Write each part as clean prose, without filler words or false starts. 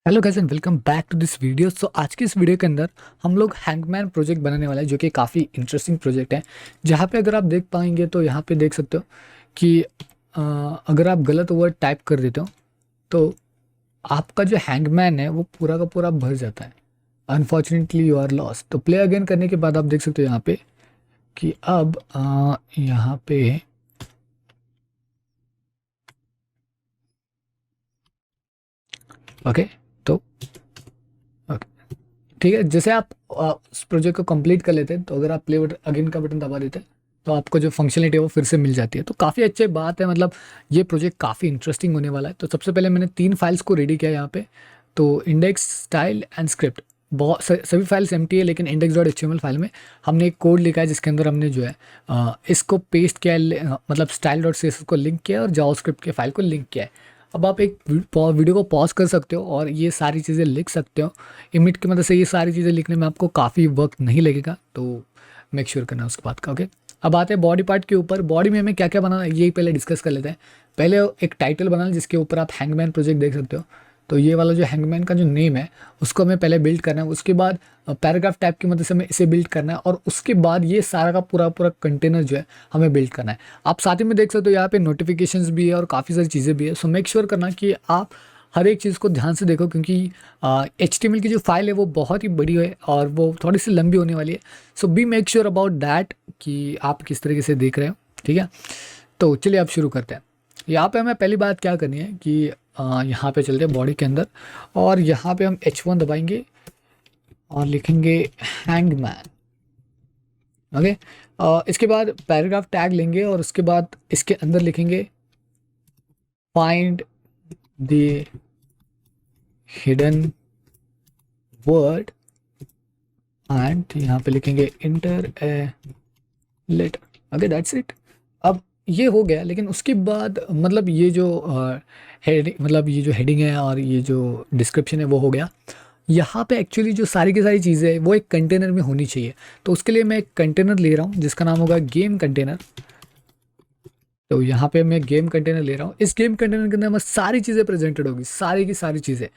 Hello guys and welcome back to this video. आज की इस वीडियो के अंदर हम लोग हैंगमैन प्रोजेक्ट बनाने वाले हैं, जो कि काफ़ी इंटरेस्टिंग प्रोजेक्ट है। जहाँ पे अगर आप देख पाएंगे तो यहाँ पे देख सकते हो कि अगर आप गलत वर्ड टाइप कर देते हो तो आपका जो हैंगमैन है वो पूरा का पूरा भर जाता है। Unfortunately you are lost. तो प्ले अगेन करने के बाद आप देख सकते हो यहाँ पे कि अब यहाँ पे ओके। तो ओके, ठीक है। जैसे आप उस प्रोजेक्ट को कंप्लीट कर लेते हैं तो अगर आप प्ले बटन अगेन का बटन दबा देते हैं तो आपको जो फंक्शनलिटी है वो फिर से मिल जाती है। तो काफ़ी अच्छी बात है, मतलब ये प्रोजेक्ट काफ़ी इंटरेस्टिंग होने वाला है। तो सबसे पहले मैंने 3 फाइल्स को रेडी किया यहाँ पे। तो इंडेक्स, स्टाइल एंड स्क्रिप्ट, बहुत सभी फाइल्स एम्प्टी है, लेकिन index.html फाइल में हमने एक कोड लिखा है जिसके अंदर हमने जो है इसको पेस्ट किया है, मतलब style.css को लिंक किया है और जावास्क्रिप्ट के फाइल को लिंक किया है। अब आप एक वीडियो को पॉज कर सकते हो और ये सारी चीज़ें लिख सकते हो। इमिट की मदद से ये सारी चीज़ें लिखने में आपको काफ़ी वक्त नहीं लगेगा, तो मेक श्योर करना उसके बाद का। ओके, अब आते हैं बॉडी पार्ट के ऊपर। बॉडी में हमें क्या क्या बनाना है ये पहले डिस्कस कर लेते हैं। पहले एक टाइटल बनाना जिसके ऊपर आप हैंगमैन प्रोजेक्ट देख सकते हो। तो ये वाला जो हैंगमैन का जो नेम है उसको हमें पहले बिल्ड करना है। उसके बाद पैराग्राफ टाइप की मदद से हमें इसे बिल्ड करना है और उसके बाद ये सारा का पूरा पूरा कंटेनर जो है हमें बिल्ड करना है। आप साथ ही में देख सकते हो यहाँ पे नोटिफिकेशंस भी है और काफ़ी सारी चीज़ें भी है। सो मेक श्योर करना कि आप हर एक चीज़ को ध्यान से देखो, क्योंकि HTML की जो फाइल है वो बहुत ही बड़ी है और वो थोड़ी सी लंबी होने वाली है। So be make sure about that कि आप किस तरीके से देख रहे हो। ठीक है, तो चलिए अब शुरू करते हैं। यहाँ पे हमें पहली बात क्या करनी है कि यहाँ पे चलते हैं बॉडी के अंदर और यहाँ पे हम H1 दबाएंगे और लिखेंगे हैंगमैन। ओके, इसके बाद पैराग्राफ टैग लेंगे और उसके बाद इसके अंदर लिखेंगे find the hidden word and यहाँ पे लिखेंगे enter a letter. Okay, that's it. अब ये हो गया, लेकिन उसके बाद मतलब ये जो हेडिंग, मतलब ये जो हेडिंग है और ये जो डिस्क्रिप्शन है वो हो गया। यहाँ पे एक्चुअली जो सारी की सारी चीज़ें हैं वो एक कंटेनर में होनी चाहिए। तो उसके लिए मैं एक कंटेनर ले रहा हूँ जिसका नाम होगा गेम कंटेनर। तो यहाँ पे मैं गेम कंटेनर ले रहा हूँ। इस गेम कंटेनर के अंदर मैं सारी चीज़ें प्रेजेंटेड होगी, सारी की सारी चीज़ें।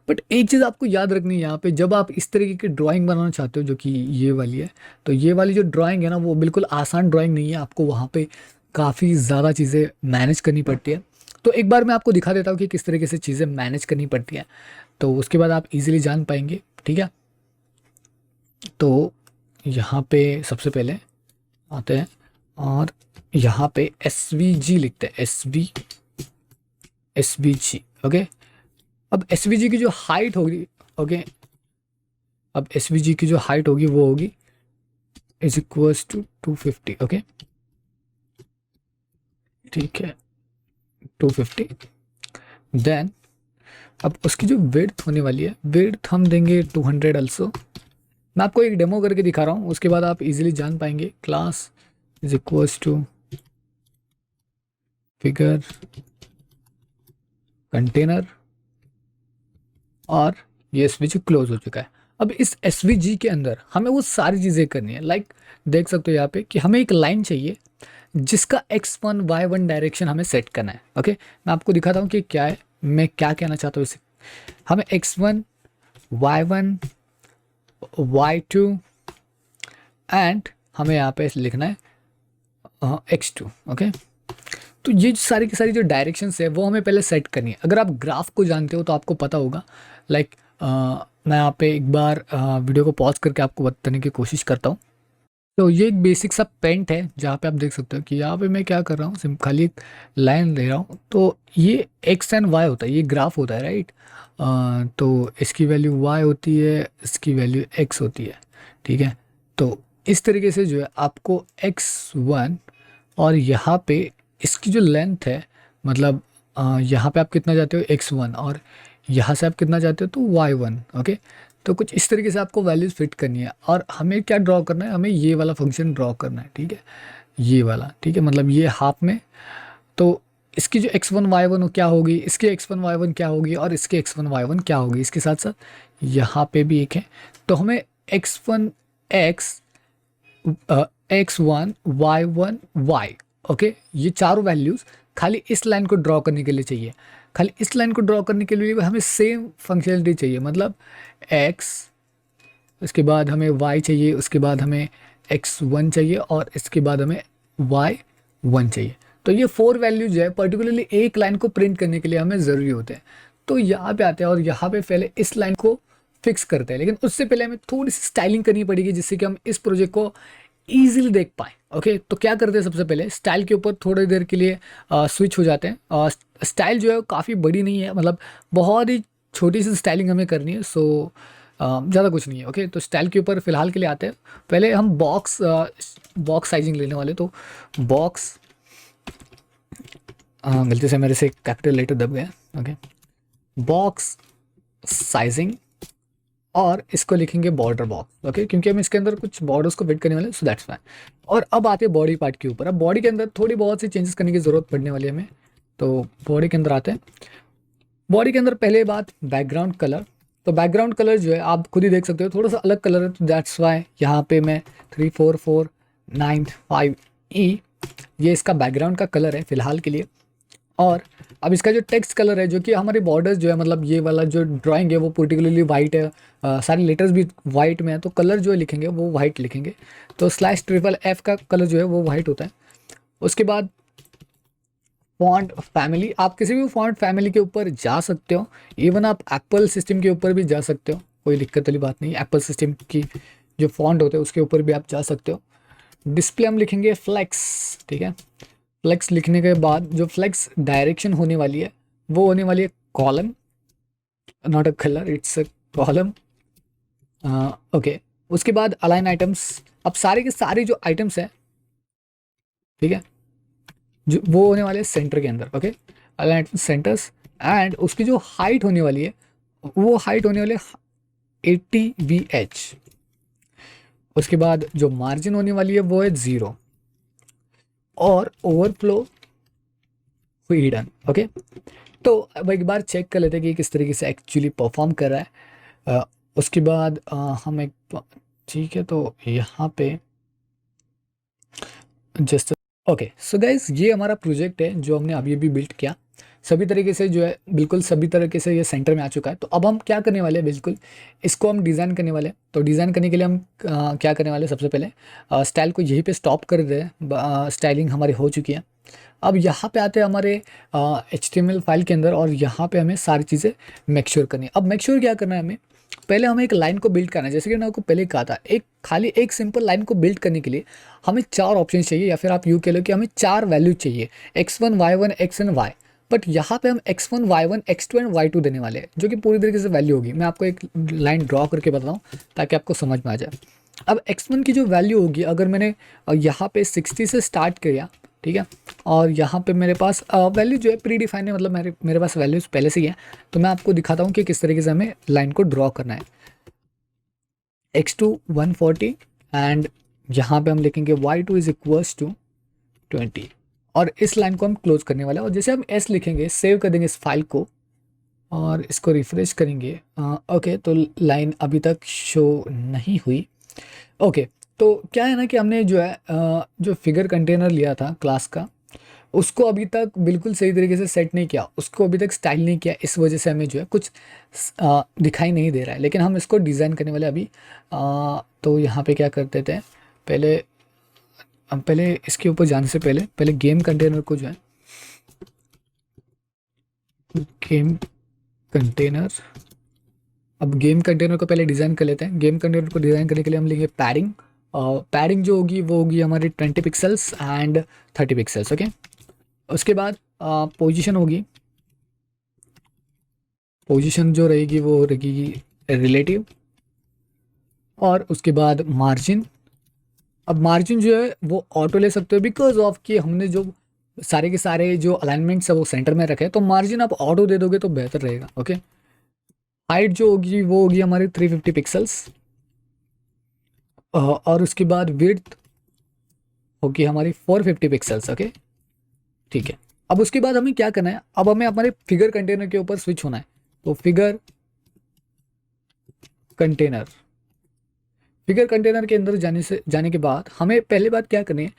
बट एक चीज़ आपको याद रखनी है यहाँ पे, जब आप इस तरीके की ड्राइंग बनाना चाहते हो जो कि ये वाली है, तो ये वाली जो ड्राइंग है ना वो बिल्कुल आसान ड्राइंग नहीं है। आपको वहाँ पे काफ़ी ज़्यादा चीज़ें मैनेज करनी पड़ती है। तो एक बार मैं आपको दिखा देता हूँ कि किस तरीके से चीज़ें मैनेज करनी पड़ती हैं, तो उसके बाद आप इजीली जान पाएंगे। ठीक है, तो यहाँ पे सबसे पहले आते हैं और यहाँ पे SVG लिखते हैं, SVG। ओके, अब SVG की जो हाइट होगी, ओके, अब SVG की जो हाइट होगी वो होगी इज इक्वल्स टू 250। ओके, ठीक है, 250। देन अब उसकी जो विड्थ होने वाली है, विड्थ हम देंगे 200 अल्सो। मैं आपको एक डेमो करके दिखा रहा हूँ, उसके बाद आप इजीली जान पाएंगे। Class is equals to figure container और ये SVG क्लोज हो चुका है। अब इस SVG के अंदर हमें वो सारी चीज़ें करनी है। लाइक देख सकते हो यहाँ पे कि हमें एक लाइन चाहिए जिसका X1 Y1 डायरेक्शन हमें सेट करना है। ओके, मैं आपको दिखाता हूँ कि क्या है, मैं क्या कहना चाहता हूँ इसे। हमें X1 Y1 Y2 एंड हमें यहाँ पे लिखना है X2। ओके, तो ये सारी की सारी जो डायरेक्शंस है वो हमें पहले सेट करनी है। अगर आप ग्राफ को जानते हो तो आपको पता होगा। लाइक मैं यहाँ पे एक बार वीडियो को पॉज करके आपको बताने की कोशिश करता हूँ। तो ये एक बेसिक सा पेंट है जहाँ पे आप देख सकते हो कि यहाँ पे मैं क्या कर रहा हूँ, सिर्फ खाली एक लाइन ले रहा हूँ। तो ये एक्स एंड वाई होता है, ये ग्राफ होता है, राइट। तो इसकी वैल्यू वाई होती है, इसकी वैल्यू एक्स होती है। ठीक है, तो इस तरीके से जो है आपको X1 और यहाँ पे इसकी जो लेंथ है, मतलब यहाँ पे आप कितना जाते हो X1 और यहाँ से आप कितना जाते हो तो Y1। ओके, तो कुछ इस तरीके से आपको वैल्यूज़ फिट करनी है और हमें क्या ड्रॉ करना है, हमें ये वाला फंक्शन ड्रॉ करना है। ठीक है, ये वाला, ठीक है, मतलब ये हाफ में। तो इसकी जो X1 Y1 क्या होगी, इसकी X1 Y1 क्या होगी और इसके X1 Y1 क्या होगी, इसके साथ साथ यहाँ पे भी एक है। तो हमें X1 X X1 Y1 Y, okay, ये चारों वैल्यूज़ खाली इस लाइन को ड्रॉ करने के लिए चाहिए। खाली इस लाइन को ड्रॉ करने के लिए हमें सेम फंक्शनलिटी चाहिए, मतलब x, उसके बाद हमें y चाहिए, उसके बाद हमें x1 चाहिए और इसके बाद हमें y1 चाहिए। तो ये 4 वैल्यूज जो है पर्टिकुलरली एक लाइन को प्रिंट करने के लिए हमें ज़रूरी होते हैं। तो यहाँ पे आते हैं और यहाँ पे पहले इस लाइन को फिक्स करते हैं, लेकिन उससे पहले हमें थोड़ी सी स्टाइलिंग करनी पड़ेगी जिससे कि हम इस प्रोजेक्ट को ईजिली देख पाएँ। ओके, तो क्या करते हैं, सबसे पहले स्टाइल के ऊपर थोड़ी देर के लिए स्विच हो जाते हैं। स्टाइल जो है काफ़ी बड़ी नहीं है, मतलब बहुत ही छोटी सी स्टाइलिंग हमें करनी है, सो ज़्यादा कुछ नहीं है। ओके, तो स्टाइल के ऊपर फिलहाल के लिए आते हैं। पहले हम बॉक्स साइजिंग लेने वाले, तो बॉक्स, गलती से मेरे से कैपिटल लेटर दब गया। ओके, बॉक्स साइजिंग, और इसको लिखेंगे बॉर्डर बॉक्स। ओके, क्योंकि हम इसके अंदर कुछ बॉर्डर्स को फिट करने वाले, सो दैट्स फाइन। और अब आते हैं बॉडी पार्ट के ऊपर। अब बॉडी के अंदर थोड़ी बहुत सी चेंजेस करने की ज़रूरत पड़ने वाली है हमें, तो बॉडी के अंदर आते हैं। बॉडी के अंदर पहले बात बैकग्राउंड कलर। तो बैकग्राउंड कलर जो है आप खुद ही देख सकते हो, थोड़ा सा अलग कलर है, तो दैट्स वाई यहाँ पे मैं 3449 ये इसका बैकग्राउंड का कलर है फ़िलहाल के लिए। और अब इसका जो टेक्स्ट कलर है, जो कि हमारे बॉर्डर्स जो है, मतलब ये वाला जो ड्राइंग है वो पर्टिकुलरली वाइट है, सारे लेटर्स भी वाइट में है, तो कलर जो लिखेंगे वो वाइट लिखेंगे। तो /FFF का कलर जो है वो वाइट होता है। उसके बाद फॉन्ट फैमिली, आप किसी भी फॉन्ट फैमिली के ऊपर जा सकते हो, इवन आप एप्पल सिस्टम के ऊपर भी जा सकते हो, कोई दिक्कत वाली बात नहीं। एप्पल सिस्टम की जो फॉन्ट होते हैं उसके ऊपर भी आप जा सकते हो। डिस्प्ले हम लिखेंगे फ्लेक्स, ठीक है। फ्लेक्स लिखने के बाद जो फ्लेक्स डायरेक्शन होने वाली है वो होने वाली है column, not a colour, it's a column. Okay, उसके बाद अलाइन आइटम्स। अब सारे के सारे जो आइटम्स हैं, ठीक है, जो वो होने वाले सेंटर के अंदर। ओके, अलाइन सेंटर्स, एंड उसकी जो हाइट होने वाली है वो हाइट होने वाली है 80 VH। उसके बाद जो मार्जिन होने वाली है वो है 0, और ओवरफ्लो हिडन। ओके, तो अब एक बार चेक कर लेते हैं कि किस तरीके से एक्चुअली परफॉर्म कर रहा है। उसके बाद हम एक, ठीक है, तो यहाँ पे जस्ट, ओके, सो गाइज ये हमारा प्रोजेक्ट है जो हमने अभी अभी बिल्ड किया। सभी तरीके से जो है, बिल्कुल सभी तरीके से ये सेंटर में आ चुका है। तो अब हम क्या करने वाले हैं, बिल्कुल इसको हम डिज़ाइन करने वाले हैं। तो डिज़ाइन करने के लिए हम क्या करने वाले हैं, सबसे पहले स्टाइल को यहीं पे स्टॉप कर दे हैं। स्टाइलिंग हमारी हो चुकी है। अब यहाँ पे आते हैं हमारे HTML फाइल के अंदर, और यहाँ पे हमें सारी चीज़ें मेक श्योर करनी है। अब मेक श्योर क्या करना है हमें, पहले हमें एक लाइन को बिल्ड करना है। जैसे कि मैंने आपको पहले कहा था, एक सिंपल लाइन को बिल्ड करने के लिए हमें 4 ऑप्शन चाहिए, या फिर आप यूँ कह लो कि हमें 4 वैल्यू चाहिए, x1 y1 x and y। But यहाँ पे हम x1 y1 x2 and y2 देने वाले हैं, जो कि पूरी तरीके से वैल्यू होगी। मैं आपको एक लाइन ड्रॉ करके बताऊँ ताकि आपको समझ में आ जाए। अब x1 की जो वैल्यू होगी, अगर मैंने यहाँ पे 60 से स्टार्ट किया, ठीक है, और यहाँ पे मेरे पास वैल्यू जो है प्री डिफाइन है, मतलब मेरे पास वैल्यूज़ पहले से ही है। तो मैं आपको दिखाता हूँ कि किस तरीके से हमें लाइन को ड्रॉ करना है। x2 140, एंड यहाँ पे हम लिखेंगे y2 इज इक्वल्स टू 20, और इस लाइन को हम क्लोज करने वाले हैं। और जैसे हम s लिखेंगे, सेव कर देंगे इस फाइल को और इसको रिफ्रेश करेंगे। ओके, तो लाइन अभी तक शो नहीं हुई। ओके, तो क्या है ना कि हमने जो है जो फिगर कंटेनर लिया था क्लास का, उसको अभी तक बिल्कुल सही तरीके से सेट नहीं किया, उसको अभी तक स्टाइल नहीं किया। इस वजह से हमें जो है कुछ दिखाई नहीं दे रहा है, लेकिन हम इसको डिज़ाइन करने वाले अभी। तो यहाँ पे क्या कर देते हैं, पहले इसके ऊपर जाने से पहले गेम कंटेनर को जो है, गेम कंटेनर, अब गेम कंटेनर को पहले डिज़ाइन कर लेते हैं। गेम कंटेनर को डिज़ाइन करने के लिए हम लेंगे पैडिंग। पैडिंग जो होगी वो होगी हमारी 20 पिक्सल्स एंड 30 पिक्सल्स। ओके, उसके बाद पोजीशन होगी, पोजीशन जो रहेगी वो रहेगी रिलेटिव। और उसके बाद मार्जिन, अब मार्जिन जो है वो ऑटो ले सकते हो, बिकॉज ऑफ कि हमने जो सारे के सारे जो अलाइनमेंट्स है वो सेंटर में रखे हैं, तो मार्जिन आप ऑटो दे दोगे तो बेहतर रहेगा। ओके, हाइट जो होगी वो होगी हमारी 350 पिक्सल्स, और उसके बाद विड्थ होगी हमारी 450 पिक्सल्स। ओके, ठीक है। अब उसके बाद हमें क्या करना है, अब हमें हमारे फिगर कंटेनर के ऊपर स्विच होना है। तो फिगर कंटेनर के अंदर जाने के बाद हमें पहले बात क्या करनी है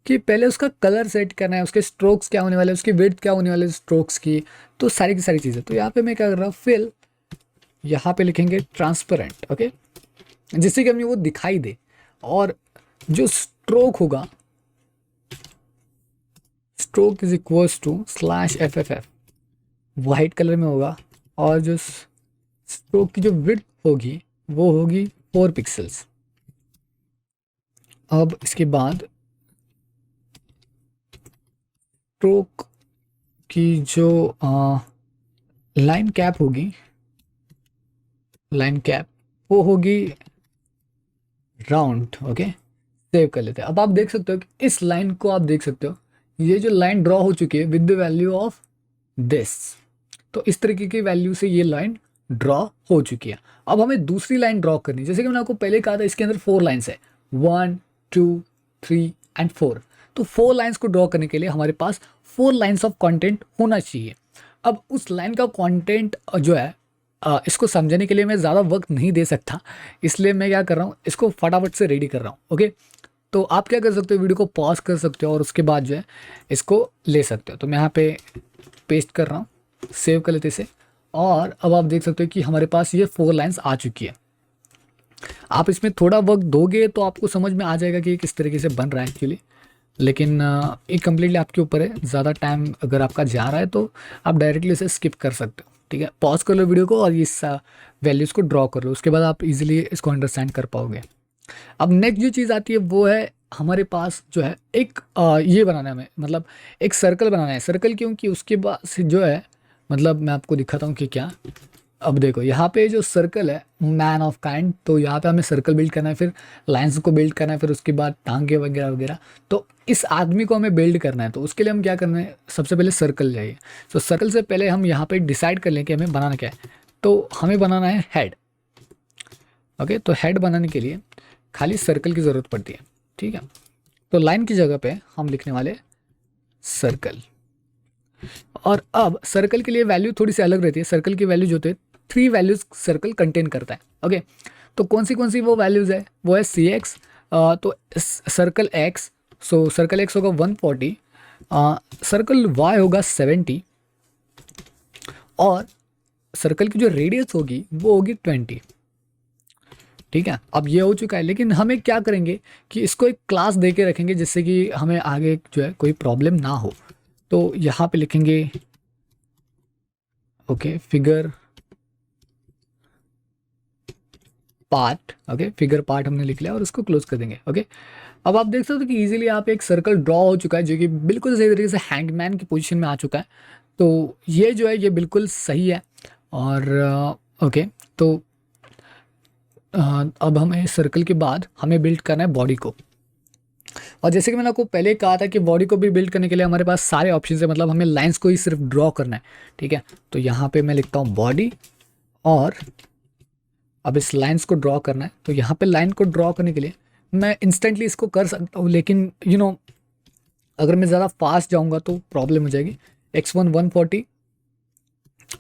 कि पहले उसका कलर सेट करना है, उसके स्ट्रोक्स क्या होने वाले, उसकी विड्थ क्या होने वाले स्ट्रोक्स की, तो सारी की सारी चीज़ें। तो यहाँ पे मैं क्या कर रहा हूँ, फिल यहाँ पे लिखेंगे ट्रांसपेरेंट, ओके, जिससे कि हमें वो दिखाई दे। और जो स्ट्रोक होगा, stroke is equals to slash FFF, white colour में होगा। और जो स्ट्रोक की जो विड्थ होगी वो होगी 4 पिक्सल्स। अब इसके बाद स्ट्रोक की जो लाइन कैप होगी, लाइन कैप वो होगी राउंड, ओके। सेव कर लेते हैं। अब आप देख सकते हो कि इस लाइन को आप देख सकते हो, ये जो लाइन ड्रॉ हो चुकी है with the value of this. तो इस तरीके की वैल्यू से ये लाइन ड्रॉ हो चुकी है। अब हमें दूसरी लाइन ड्रॉ करनी है। जैसे कि मैंने आपको पहले कहा था, इसके अंदर 4 लाइन्स है, 1 2 3 एंड 4। तो 4 लाइन्स को ड्रॉ करने के लिए हमारे पास 4 लाइन्स ऑफ कंटेंट होना चाहिए। अब उस लाइन का कंटेंट जो है, इसको समझने के लिए मैं ज़्यादा वक्त नहीं दे सकता, इसलिए मैं क्या कर रहा हूँ, इसको फटाफट से रेडी कर रहा हूँ, ओके। तो आप क्या कर सकते हो, वीडियो को पॉज कर सकते हो और उसके बाद जो है इसको ले सकते हो। तो मैं यहाँ पे पेस्ट कर रहा हूँ, सेव कर लेते इसे। और अब आप देख सकते हो कि हमारे पास ये 4 लाइन्स आ चुकी है। आप इसमें थोड़ा वक्त दोगे तो आपको समझ में आ जाएगा कि किस तरीके से बन रहा है एक्चुअली, लेकिन ये कम्प्लीटली आपके ऊपर है। ज़्यादा टाइम अगर आपका जा रहा है तो आप डायरेक्टली इसे स्किप कर सकते हो, ठीक है। पॉज कर लो वीडियो को और इस वैल्यूज़ को ड्रॉ कर लो, उसके बाद आप इजीली इसको अंडरस्टैंड कर पाओगे। अब नेक्स्ट जो चीज़ आती है वो है, हमारे पास जो है एक ये बनाना है हमें, मतलब एक सर्कल बनाना है। सर्कल क्योंकि उसके बाद से जो है, मतलब मैं आपको दिखाता हूँ कि क्या। अब देखो यहाँ पे जो सर्कल है, मैन ऑफ काइंड, तो यहाँ पे हमें सर्कल बिल्ड करना है, फिर लाइंस को बिल्ड करना है, फिर उसके बाद टांगे वगैरह वगैरह। तो इस आदमी को हमें बिल्ड करना है, तो उसके लिए हम क्या करना है, सबसे पहले सर्कल चाहिए। तो सर्कल से पहले हम यहाँ पे डिसाइड कर लें कि हमें बनाना क्या है। तो हमें बनाना है हेड, ओके। तो हेड बनाने के लिए खाली सर्कल की ज़रूरत पड़ती है, ठीक है। तो लाइन की जगह पे हम लिखने वाले सर्कल। और अब सर्कल के लिए वैल्यू थोड़ी सी अलग रहती है। सर्कल की वैल्यू जो होती है, 3 वैल्यूज सर्कल कंटेन करता है, ओके। तो कौन सी वो वैल्यूज़ है, वो है CX, तो सर्कल X, सो सर्कल X होगा 140, सर्कल Y होगा 70, और सर्कल की जो रेडियस होगी वो होगी 20, ठीक है। अब ये हो चुका है, लेकिन हमें क्या करेंगे कि इसको एक क्लास दे के रखेंगे, जिससे कि हमें आगे जो है कोई प्रॉब्लम ना हो। तो यहाँ पे लिखेंगे, okay, figure part, okay, figure part हमने लिख लिया और उसको क्लोज कर देंगे, ओके। अब आप देख सकते हो कि इजीली यहाँ पे एक सर्कल ड्रॉ हो चुका है, जो कि बिल्कुल सही तरीके से हैंगमैन की पोजीशन में आ चुका है। तो ये जो है ये बिल्कुल सही है। और ओके, तो अब हमें सर्कल के बाद हमें बिल्ड करना है बॉडी को। और जैसे कि मैंने आपको पहले कहा था कि बॉडी को भी बिल्ड करने के लिए हमारे पास सारे ऑप्शन है, मतलब हमें लाइंस को ही सिर्फ ड्रॉ करना है, ठीक है। तो यहाँ पे मैं लिखता हूँ बॉडी, और अब इस लाइंस को ड्रॉ करना है। तो यहाँ पे लाइन को ड्रॉ करने के लिए मैं इंस्टेंटली इसको कर सकता हूँ, लेकिन अगर मैं ज़्यादा फास्ट जाऊँगा तो प्रॉब्लम हो जाएगी। X1 140,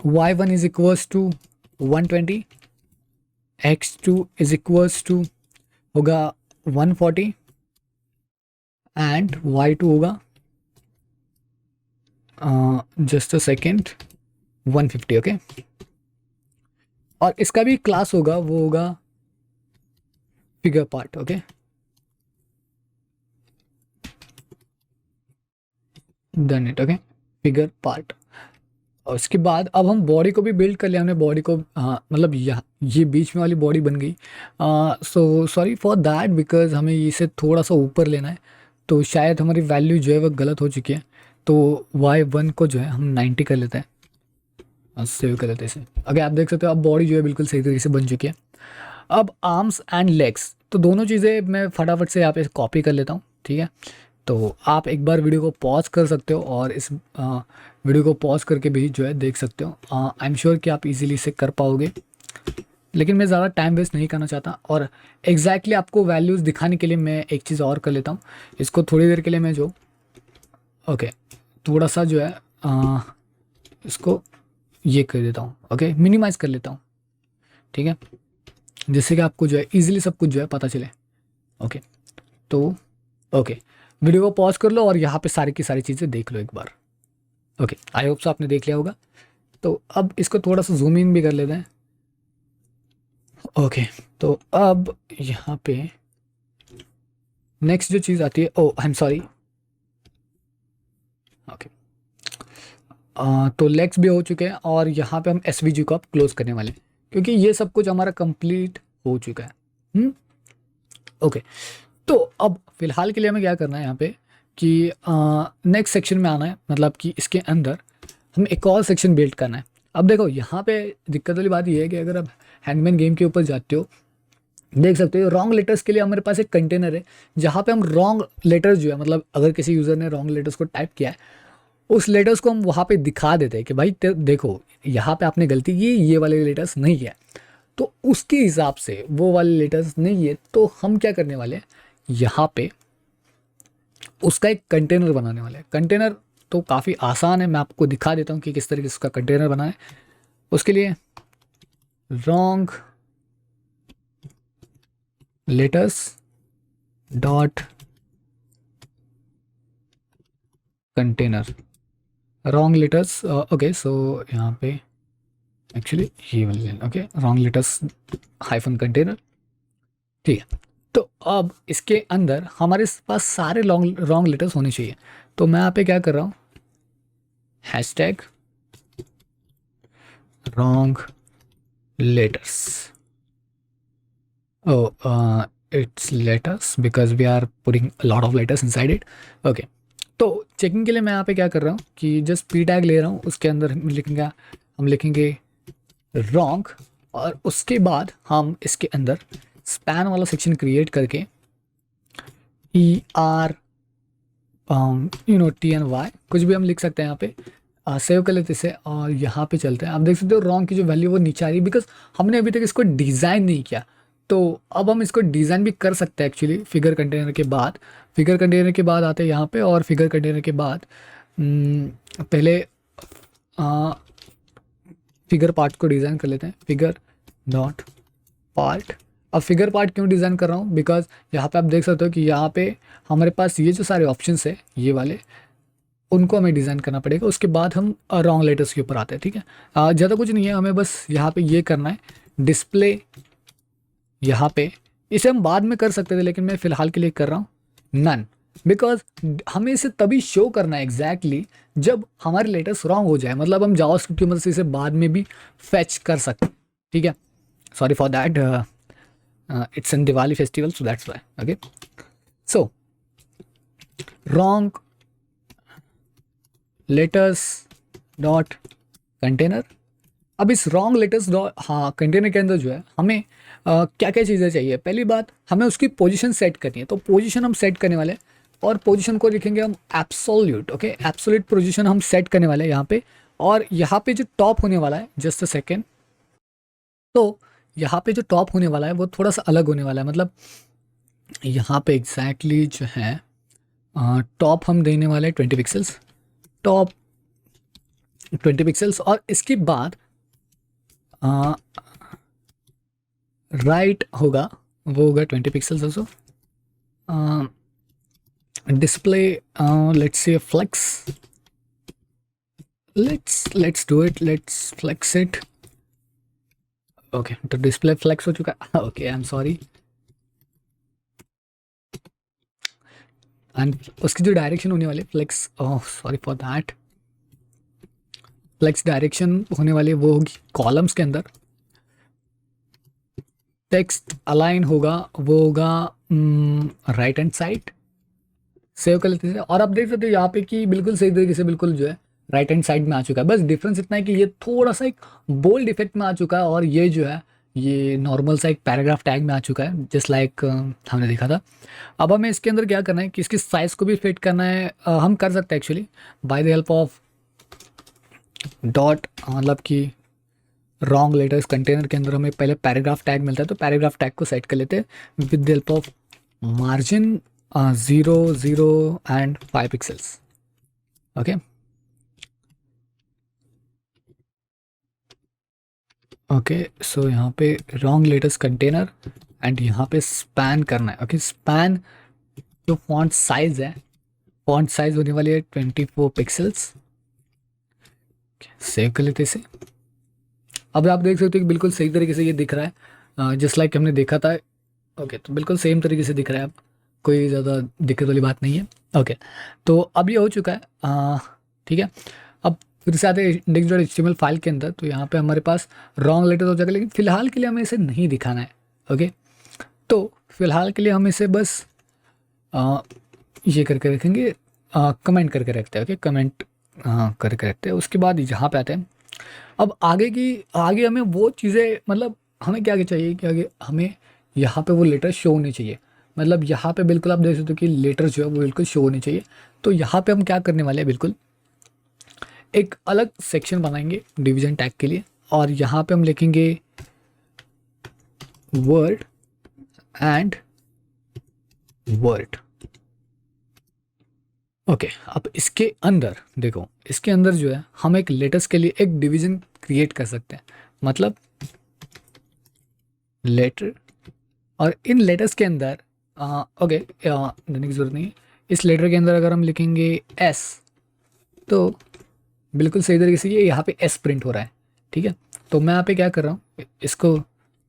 Y1 is equals to 120, X2 is equals to होगा 140, एंड Y2 होगा जस्ट अ सेकेंड 150, ओके। और इसका भी क्लास होगा, वो होगा figure part, okay. Done it, okay, figure part. और उसके बाद अब हम बॉडी को भी बिल्ड कर लिया हमने। बॉडी को मतलब ये बीच में वाली बॉडी बन गई। So sorry for that, because हमें इसे थोड़ा सा ऊपर लेना है, तो शायद हमारी वैल्यू जो है वो गलत हो चुकी है। तो Y1 को जो है हम 90 कर लेते हैं, सेव कर लेते हैं इसे। अगर आप देख सकते हो अब बॉडी जो है बिल्कुल सही तरीके से बन चुकी है। अब आर्म्स एंड लेग्स, तो दोनों चीज़ें मैं फटाफट से यहाँ पे कॉपी कर लेता हूँ, ठीक है। तो आप एक बार वीडियो को पॉज कर सकते हो और इस वीडियो को पॉज करके भी जो है देख सकते हो। आई एम श्योर कि आप इजीली इसे कर पाओगे, लेकिन मैं ज़्यादा टाइम वेस्ट नहीं करना चाहता। और एग्जैक्टली आपको वैल्यूज़ दिखाने के लिए मैं एक चीज़ और कर लेता हूँ। इसको थोड़ी देर के लिए मैं जो ओके थोड़ा सा जो है इसको ये कर देता हूँ, ओके, मिनिमाइज़ कर लेता हूँ, ठीक है, जिससे कि आपको जो है ईजिली सब कुछ जो है पता चले, ओके। तो ओके, वीडियो को पॉज कर लो और यहाँ पे सारी की सारी चीज़ें देख लो एक बार। ओके, आई होप सो आपने देख लिया होगा। तो अब इसको थोड़ा सा जूम इन भी कर लेते हैं। ओके, तो अब यहाँ पे नेक्स्ट जो चीज़ आती है, ओ आई एम सॉरी। ओके, तो लेग्स भी हो चुके हैं और यहाँ पे हम एसवीजी को अब क्लोज करने वाले हैं क्योंकि ये सब कुछ हमारा कंप्लीट हो चुका है। ओके, तो अब फिलहाल के लिए हमें क्या करना है यहाँ पे कि नेक्स्ट सेक्शन में आना है, मतलब कि इसके अंदर हम एक और सेक्शन बिल्ड करना है। अब देखो यहाँ पे दिक्कत वाली बात ये है कि अगर आप हैंडमैन गेम के ऊपर जाते हो, देख सकते हो रॉन्ग लेटर्स के लिए हमारे पास एक कंटेनर है जहाँ पे हम रॉन्ग लेटर्स जो है, मतलब अगर किसी यूज़र ने रॉन्ग लेटर्स को टाइप किया है, उस लेटर्स को हम वहाँ पे दिखा देते हैं कि भाई देखो यहाँ पे आपने गलती की, ये वाले लेटर्स नहीं है। तो उसके हिसाब से वो वाले लेटर्स नहीं है, तो हम क्या करने वाले हैं, यहाँ पे उसका एक कंटेनर बनाने वाले हैं। कंटेनर तो काफ़ी आसान है, मैं आपको दिखा देता हूँ कि किस तरीके से उसका कंटेनर बनाए। उसके लिए wrong letters dot container, wrong letters. Okay, so यहाँ पे एक्चुअली ये वाले, okay, wrong letters hyphen container, ठीक है। तो अब इसके अंदर हमारे पास सारे रॉन्ग लेटर्स होने चाहिए। तो मैं यहाँ पे क्या कर रहा हूँ, hashtag wrong letters, it's letters because we are putting lot of letters inside it. Okay, तो चेकिंग के लिए मैं यहाँ पे क्या कर रहा हूँ कि जस्ट पी टैग ले रहा हूँ, उसके अंदर हम लिखेंगे रॉन्ग, और उसके बाद हम इसके अंदर स्पैन वाला सेक्शन क्रिएट करके ER TNY कुछ भी हम लिख सकते हैं यहाँ पे, सेव कर लेते इसे और यहाँ पे चलते हैं। आप देख सकते हो रॉन्ग की जो वैल्यू वो नीचे आ रही है बिकॉज हमने अभी तक इसको डिज़ाइन नहीं किया। तो अब हम इसको डिज़ाइन भी कर सकते हैं एक्चुअली फिगर कंटेनर के बाद। फिगर कंटेनर के बाद आते हैं यहाँ पे, और फिगर कंटेनर के बाद पहले फिगर पार्ट को डिज़ाइन कर लेते हैं, फिगर डॉट पार्ट। अब फिगर पार्ट क्यों डिज़ाइन कर रहा हूँ, बिकॉज यहाँ पे आप देख सकते हो कि यहाँ पे हमारे पास ये जो सारे ऑप्शंस है ये वाले, उनको हमें डिज़ाइन करना पड़ेगा। उसके बाद हम रॉन्ग लेटर्स के ऊपर आते हैं, ठीक है। ज़्यादा कुछ नहीं है, हमें बस यहाँ पे ये करना है डिस्प्ले, यहाँ पे इसे हम बाद में कर सकते थे लेकिन मैं फ़िलहाल के लिए कर रहा हूँ नन, बिकॉज हमें इसे तभी शो करना है एग्जैक्टली जब हमारे लेटर्स रॉन्ग हो जाए, मतलब हम जावास्क्रिप्ट की मदद से इसे बाद में भी फैच कर सकते हैं, ठीक है। Sorry for that, it's in Diwali festival, so that's why. Okay, so wrong letters dot container। अब इस रॉन्ग लेटर्स डॉट कंटेनर के अंदर जो है हमें क्या क्या चीज़ें चाहिए। पहली बात, हमें उसकी पोजीशन सेट करनी है, तो पोजीशन हम सेट करने वाले हैं और पोजीशन को लिखेंगे हम एब्सोल्यूट। ओके, एब्सोल्यूट पोजीशन हम सेट करने वाले हैं यहाँ पे, और यहाँ पे जो टॉप होने वाला है, जस्ट अ सेकेंड, तो यहाँ पे जो टॉप होने वाला है वो थोड़ा सा अलग होने वाला है। मतलब यहाँ पे एग्जैक्टली जो है टॉप हम देने वाले हैं 20 पिक्सल्स, टॉप 20 पिक्सल्स, और इसके बाद राइट होगा, वो होगा 20 pixels also. Display, let's say flex, let's do it, let's flex it. Okay, तो डिस्प्ले फ्लेक्स हो चुका है। Okay, I am sorry. And उसकी जो डायरेक्शन होने वाली flex, oh sorry for that, flex direction होने वाली वो होगी कॉलम्स के अंदर। टेक्स्ट अलाइन होगा, वो होगा राइट हैंड साइड। सेव कर लेते हैं और आप देख सकते हो यहाँ पे कि बिल्कुल सही तरीके से बिल्कुल जो है राइट हैंड साइड में आ चुका है। बस डिफरेंस इतना है कि ये थोड़ा सा एक बोल्ड इफेक्ट में आ चुका है, और ये जो है ये नॉर्मल सा एक पैराग्राफ टैग में आ चुका है, जस्ट लाइक हमने देखा था। अब हमें इसके अंदर क्या करना है कि इसकी साइज़ को भी फिट करना है। हम कर सकते हैं actually by the help of dot, मतलब कि रॉन्ग लेटर्स कंटेनर के अंदर हमें पहले पैराग्राफ टैग मिलता है, तो पैराग्राफ टैग को सेट कर लेते हैं with the help of margin 0, 0 and 5 pixels. Okay, okay, so यहाँ पे रॉन्ग लेटर्स कंटेनर एंड यहाँ पे स्पैन करना है। ओके, स्पैन जो फॉन्ट साइज है फॉन्ट साइज होने वाली है 24 पिक्सल्स। सेव कर लेते इसे। अब आप देख सकते हो कि बिल्कुल सही तरीके से ये दिख रहा है, जस्ट लाइक हमने देखा था। ओके, तो बिल्कुल सेम तरीके से दिख रहा है। अब कोई ज़्यादा दिक्कत वाली बात नहीं है। ओके, तो अब ये हो चुका है। ठीक है, अब फिर से आते हैं index.html फाइल के अंदर। तो यहाँ पे हमारे पास रॉन्ग लेटर हो जाएगा, लेकिन फ़िलहाल के लिए हमें इसे नहीं दिखाना है। ओके, तो फिलहाल के लिए हम इसे बस ये करके रखेंगे, कमेंट करके रखते हैं। ओके, कमेंट करके रखते हैं। उसके बाद यहाँ पे आते हैं। अब आगे हमें वो चीज़ें, मतलब हमें क्या चाहिए कि आगे हमें यहाँ पे वो लेटर शो होने चाहिए। मतलब यहाँ पे बिल्कुल आप देख सकते हो कि लेटर जो है वो बिल्कुल शो होने चाहिए। तो यहाँ पे हम क्या करने वाले हैं, बिल्कुल एक अलग सेक्शन बनाएंगे डिवीजन टैग के लिए, और यहाँ पे हम लिखेंगे वर्ड एंड वर्ड। ओके, अब इसके अंदर देखो, इसके अंदर जो है हम एक लेटर्स के लिए एक डिवीजन क्रिएट कर सकते हैं। मतलब लेटर, और इन लेटर्स के अंदर ओके देने की ज़रूरत नहीं है। इस लेटर के अंदर अगर हम लिखेंगे एस, तो बिल्कुल सही तरीके से ये यहाँ पे एस प्रिंट हो रहा है। ठीक है, तो मैं यहाँ पे क्या कर रहा हूँ, इसको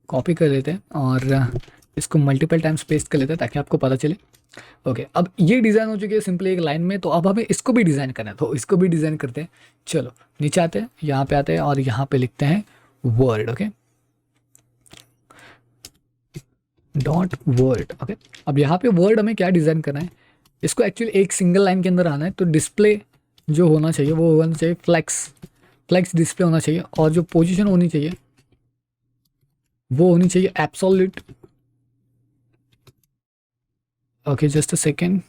कॉपी कर लेते हैं और इसको मल्टीपल टाइम्स पेस्ट कर लेते हैं ताकि आपको पता चले। ओके, अब ये डिज़ाइन हो चुकी है सिंपली एक लाइन में। तो अब हमें इसको भी डिज़ाइन करना है, तो इसको भी डिज़ाइन करते हैं। चलो नीचे आते हैं, यहाँ पे आते हैं और यहाँ पे लिखते हैं word. Okay, dot word. Okay, अब यहाँ पे वर्ड हमें क्या डिज़ाइन करना है, इसको एक्चुअली एक सिंगल लाइन के अंदर आना है। तो डिस्प्ले जो होना चाहिए वो होना चाहिए फ्लेक्स डिस्प्ले होना चाहिए, और जो पोजीशन होनी चाहिए वो होनी चाहिए absolute. Okay, just a second.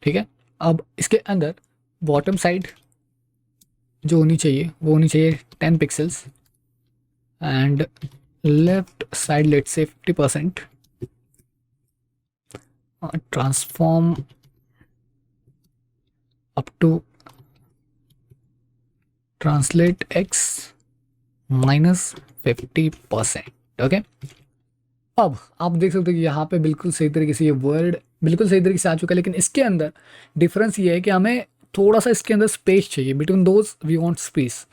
ठीक है, अब इसके अंदर बॉटम साइड जो होनी चाहिए वो होनी चाहिए 10 pixels, and left side let's say 50%। Transform up to translate X -50%। Okay, अब आप देख सकते हो कि यहाँ पे बिल्कुल सही तरीके से ये वर्ड बिल्कुल सही तरीके से आ चुका है। लेकिन इसके अंदर डिफरेंस ये है कि हमें थोड़ा सा इसके अंदर स्पेस चाहिए, between those we want space.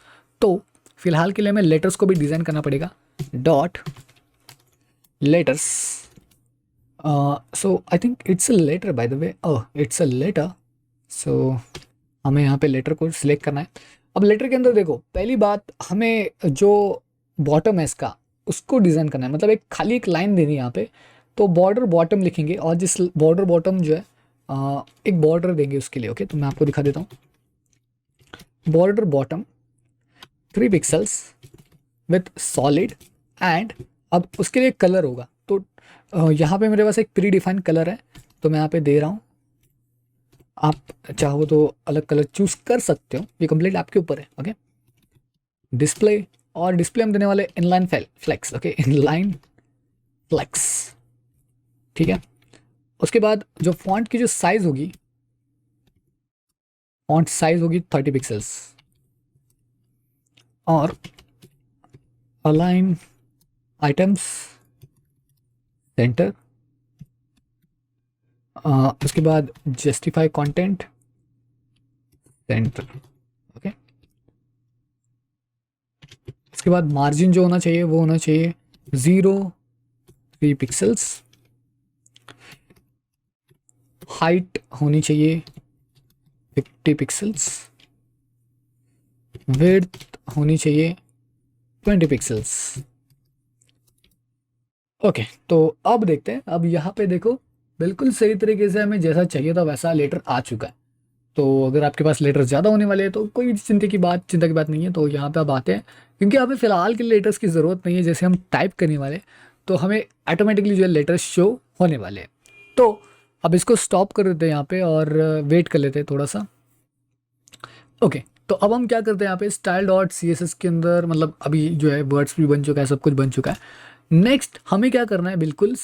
तो फिलहाल के लिए हमें लेटर्स को भी डिज़ाइन करना पड़ेगा। Dot letters, so I think it's a letter, by the way, it's a letter. So हमें यहाँ पे लेटर को सिलेक्ट करना है। अब लेटर के अंदर देखो, पहली बात हमें जो बॉटम है इसका, उसको डिज़ाइन करना है। मतलब एक खाली एक लाइन देनी है यहाँ पे। तो बॉर्डर बॉटम लिखेंगे, और जिस बॉर्डर बॉटम जो है एक बॉर्डर देंगे उसके लिए। ओके, तो मैं आपको दिखा देता हूँ। Border bottom 3 pixels with solid, and अब उसके लिए कलर होगा। तो यहाँ पे मेरे पास एक प्री डिफाइंड कलर है, तो मैं यहाँ पे दे रहा हूँ। आप चाहो तो अलग कलर चूज कर सकते हो, ये कंप्लीट आपके ऊपर है। ओके, डिस्प्ले, और डिस्प्ले हम देने वाले inline flex. Okay, inline flex. ठीक है, उसके बाद जो फॉन्ट की जो साइज होगी, फॉन्ट साइज होगी 30 पिक्सल्स, और अलाइन आइटम्स सेंटर, उसके बाद जस्टिफाई कंटेंट सेंटर। ओके, उसके बाद मार्जिन जो होना चाहिए वो होना चाहिए 0.3 पिक्सल्स, हाइट होनी चाहिए 50 पिक्सल्स, विड्थ होनी चाहिए 20 पिक्सल्स। ओके, तो अब देखते हैं। अब यहाँ पे देखो, बिल्कुल सही तरीके से हमें जैसा चाहिए था वैसा लेटर आ चुका है। तो अगर आपके पास लेटर ज़्यादा होने वाले हैं तो कोई चिंता की बात नहीं है। तो यहाँ पे अब आते हैं, क्योंकि हमें फ़िलहाल के लेटर्स की ज़रूरत नहीं है। जैसे हम टाइप करने वाले, तो हमें ऑटोमेटिकली जो है लेटर्स शो होने वाले हैं। तो अब इसको स्टॉप कर देते हैं यहाँ पे, और वेट कर लेते हैं थोड़ा सा। ओके, तो अब हम क्या करते हैं यहाँ पे स्टाइल डॉट CSS के अंदर, मतलब अभी जो है वर्ड्स भी बन चुका है, सब कुछ बन चुका है। नेक्स्ट हमें क्या करना है, बिल्कुल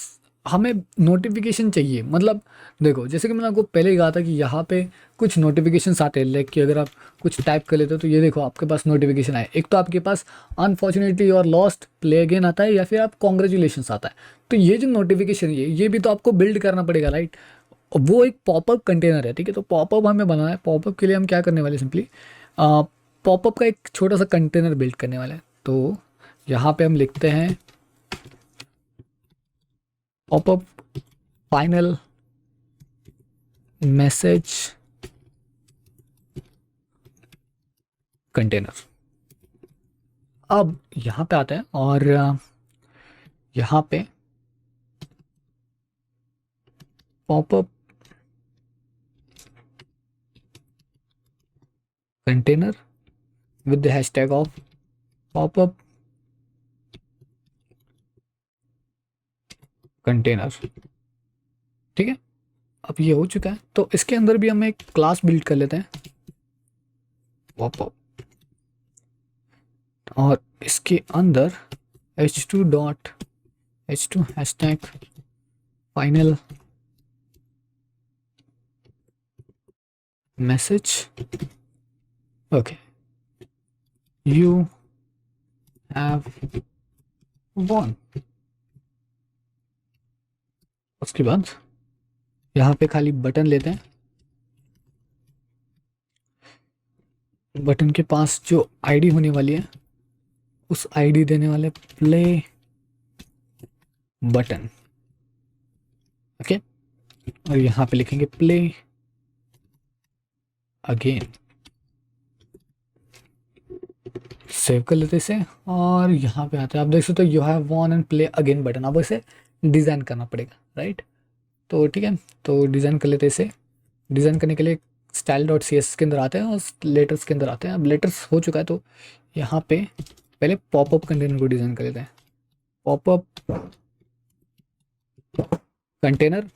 हमें नोटिफिकेशन चाहिए, मतलब देखो जैसे कि मैंने आपको पहले ही कहा था कि यहाँ पे कुछ नोटिफिकेशंस आते हैं, लाइक कि अगर आप कुछ टाइप कर लेते हो तो ये देखो आपके पास नोटिफिकेशन आए। एक तो आपके पास अनफॉर्चुनेटली और लॉस्ट प्ले अगेन आता है, या फिर आप कॉन्ग्रेचुलेशंस आता है। तो ये जो नोटिफिकेशन ये भी तो आपको बिल्ड करना पड़ेगा, राइट। वो एक पॉपअप कंटेनर है, ठीक है। तो पॉपअप हमें बनाना है। पॉपअप के लिए हम क्या करने वाले, सिंपली पॉपअप का एक छोटा सा कंटेनर बिल्ड करने वाले हैं। तो यहाँ पे हम लिखते हैं पॉपअप फाइनल मैसेज कंटेनर। अब यहाँ पे आते हैं और यहाँ पे popup container with the hashtag of popup container, ठीक है। अब ये हो चुका है, तो इसके अंदर भी हम एक क्लास बिल्ड कर लेते हैं पॉपअप, और इसके अंदर h2 hashtag final message, okay, you have von. उसके बाद यहाँ पे खाली बटन लेते हैं, बटन के पास जो आईडी होने वाली है उस आईडी देने वाले प्ले बटन, ओके। और यहाँ पे लिखेंगे प्ले अगेन, सेव कर लेते इसे। और यहाँ पे आते हैं, आप देख सकते हो you have von and play again button. अब इसे डिज़ाइन करना पड़ेगा, राइट। तो ठीक है, तो डिज़ाइन कर लेते इसे। डिज़ाइन करने के लिए स्टाइल डॉट सी एस के अंदर आते हैं और लेटर्स के अंदर आते हैं। अब लेटर्स हो चुका है, तो यहाँ पे पहले पॉपअप कंटेनर को डिज़ाइन कर लेते हैं। Popup container,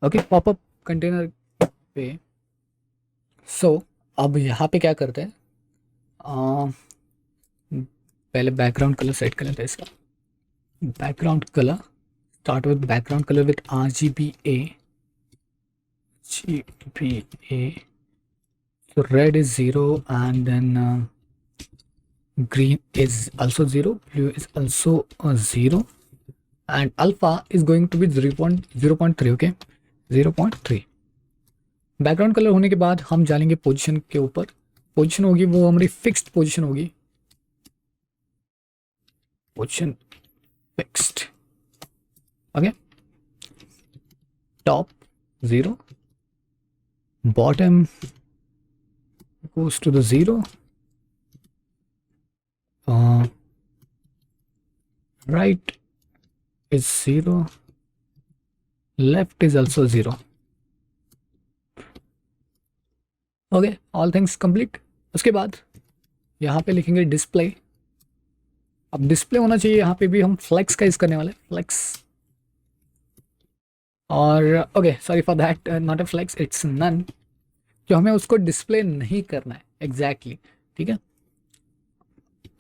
okay, popup container पे। सो अब यहाँ पे क्या करते हैं, पहले बैकग्राउंड कलर सेट कर लेते हैं इसका। Background colour, start with background colour with RGBA, so red is 0 and then green is also 0, blue is also 0 and alpha is going to be 0.3, okay, 0.3। Background colour होने के बाद हम जानेंगे position के ऊपर। पोजीशन होगी वो हमारी फिक्स्ड पोजीशन होगी, position fixed, okay. Top 0, bottom goes to the 0, right is 0, left is also 0, okay, all things complete. उसके बाद यहाँ पे लिखेंगे डिस्प्ले। अब डिस्प्ले होना चाहिए, यहाँ पे भी हम फ्लेक्स का यूज़ करने वाले, फ्लेक्स। और okay, sorry for that, not a flex, it's none, जो हमें उसको डिस्प्ले नहीं करना है एग्जैक्टली, ठीक है।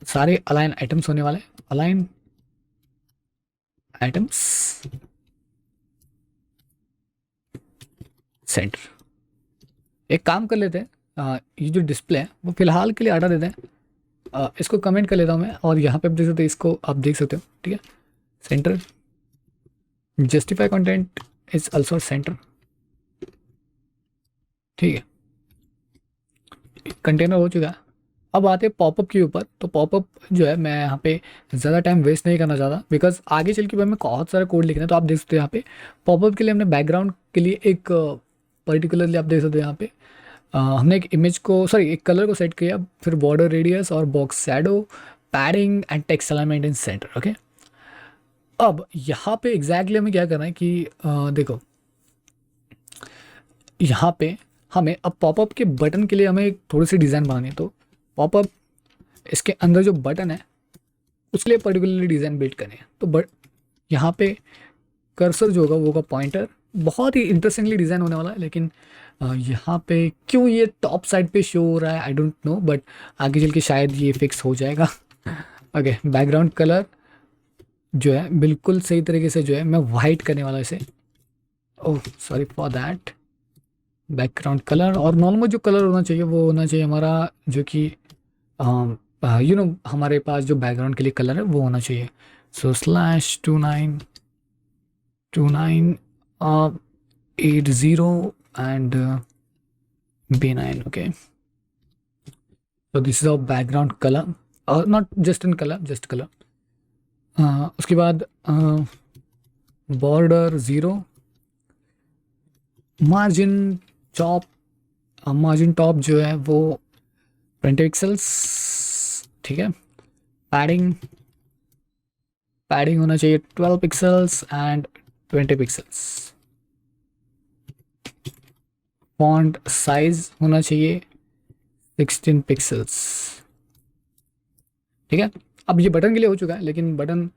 सारे अलाइन आइटम्स होने वाले, अलाइन आइटम्स सेंटर। एक काम कर लेते हैं, ये जो डिस्प्ले है वो फिलहाल के लिए हटा देते हैं। इसको कमेंट कर लेता हूँ मैं, और यहाँ पे आप देख सकते हो, इसको आप देख सकते हो, ठीक है। Centre, justify content is also centre, ठीक है। कंटेनर हो चुका है। अब आते हैं पॉपअप के ऊपर। तो पॉपअप जो है, मैं यहाँ पे ज़्यादा टाइम वेस्ट नहीं करना चाहता, बिकॉज आगे चल के मैं बहुत सारा कोड लिखना है। तो आप देख सकते हो यहाँ पे पॉपअप के लिए हमने बैकग्राउंड के लिए एक पर्टिकुलरली आप देख सकते हो यहाँ पे हमने एक इमेज को, सॉरी, एक कलर को सेट किया, फिर बॉर्डर रेडियस और box shadow, padding and text alignment in centre, okay. अब यहाँ पे एग्जैक्टली हमें क्या करना है कि देखो यहाँ पे हमें अब पॉपअप के बटन के लिए हमें एक थोड़ी सी डिज़ाइन बनानी है। तो पॉपअप, इसके अंदर जो बटन है उसके लिए पर्टिकुलरली डिज़ाइन बिल्ड करनी है। तो यहाँ पे कर्सर जो होगा वो होगा पॉइंटर। बहुत ही इंटरेस्टिंगली डिज़ाइन होने वाला है, लेकिन यहाँ पे क्यों ये टॉप साइड पे शो हो रहा है आई डोंट नो, बट आगे चल के शायद ये फिक्स हो जाएगा। ओके, बैकग्राउंड कलर जो है बिल्कुल सही तरीके से जो है मैं वाइट करने वाला इसे। ओह sorry for that. Background colour और नॉर्मल जो कलर होना चाहिए वो होना चाहिए हमारा, जो कि हमारे पास जो बैकग्राउंड के लिए कलर है वो होना चाहिए। So slash 2929 80 and B9। Okay, so this is our background color, not just in color, just color। उसके बाद border 0, margin top, margin top जो है वो 20 पिक्सल्स। ठीक है, पैडिंग पैडिंग होना चाहिए 12 pixels and 20 pixels. Font size होना चाहिए 16 पिक्सल्स। ठीक है, अब ये बटन के लिए हो चुका है, लेकिन button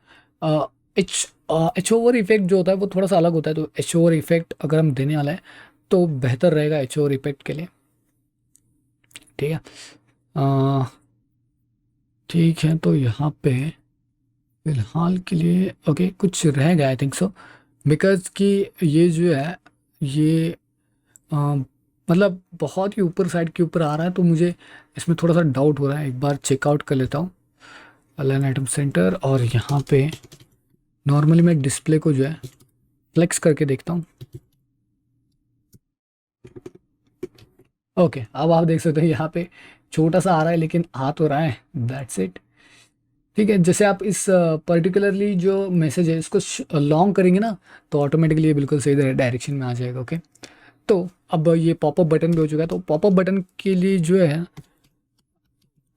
H H over effect जो होता है वो थोड़ा सा अलग होता है। तो एच ओवर इफेक्ट अगर हम देने वाला है तो बेहतर रहेगा एच ओवर इफेक्ट के लिए। ठीक है, अ, ठीक है, तो यहाँ पे फिलहाल के लिए ओके कुछ रह गया आई थिंक सो, बिकॉज कि ये जो है ये मतलब बहुत ही ऊपर साइड के ऊपर आ रहा है, तो मुझे इसमें थोड़ा सा डाउट हो रहा है। एक बार चेकआउट कर लेता हूँ अलाइन आइटम सेंटर, और यहाँ पे नॉर्मली मैं डिस्प्ले को जो है फ्लेक्स करके देखता हूँ। ओके, अब आप देख सकते हो यहाँ पे छोटा सा आ रहा है लेकिन आ तो रहा है, दैट्स इट। ठीक है, जैसे आप इस पर्टिकुलरली जो मैसेज है इसको लॉन्ग करेंगे ना, तो ऑटोमेटिकली ये बिल्कुल सही डायरेक्शन में आ जाएगा। ओके, तो अब ये पॉपअप बटन भी हो चुका है, तो पॉपअप बटन के लिए जो है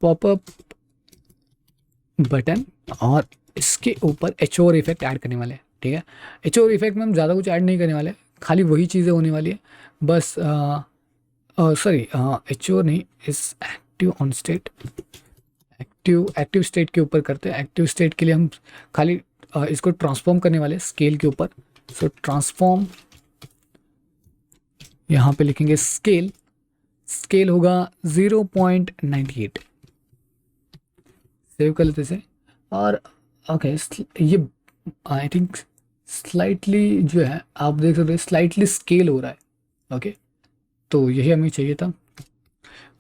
पॉपअप बटन और इसके ऊपर एच ओवर इफेक्ट ऐड करने वाले हैं। ठीक है, एच ओवर इफेक्ट में हम ज़्यादा कुछ ऐड नहीं करने वाले, खाली वही चीज़ें होने वाली है बस। सॉरी, एच ओवर नहीं, इस active on state, active state के ऊपर करते हैं। एक्टिव स्टेट के लिए हम खाली इसको ट्रांसफॉर्म करने वाले स्केल के ऊपर। सो ट्रांसफॉर्म, यहाँ पे लिखेंगे स्केल, स्केल होगा 0.98। सेव कर लेते से, और ओके ये आई थिंक स्लाइटली जो है आप देख सकते हैं स्लाइटली स्केल हो रहा है। ओके, तो यही हमें चाहिए था।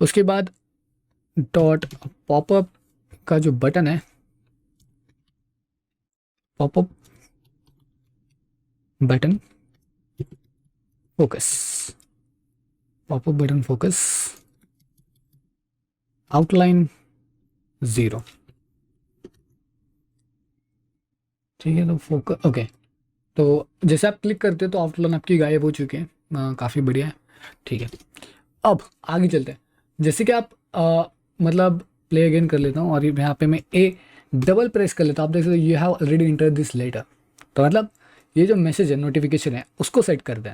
उसके बाद डॉट पॉपअप का जो बटन है, popup button focus, popup button focus outline 0। ठीक है, तो फोकस ओके, तो जैसे आप क्लिक करते हो तो आउटलाइन आपकी गायब हो चुकी है, काफ़ी बढ़िया है। ठीक है, अब आगे चलते हैं। जैसे कि आप मतलब प्ले अगेन कर लेता हूँ और यहाँ पे मैं ए डबल प्रेस कर लेता हूँ, आप देख सकते हो you have already enter this letter. तो मतलब ये जो मैसेज है नोटिफिकेशन है उसको सेट कर दें।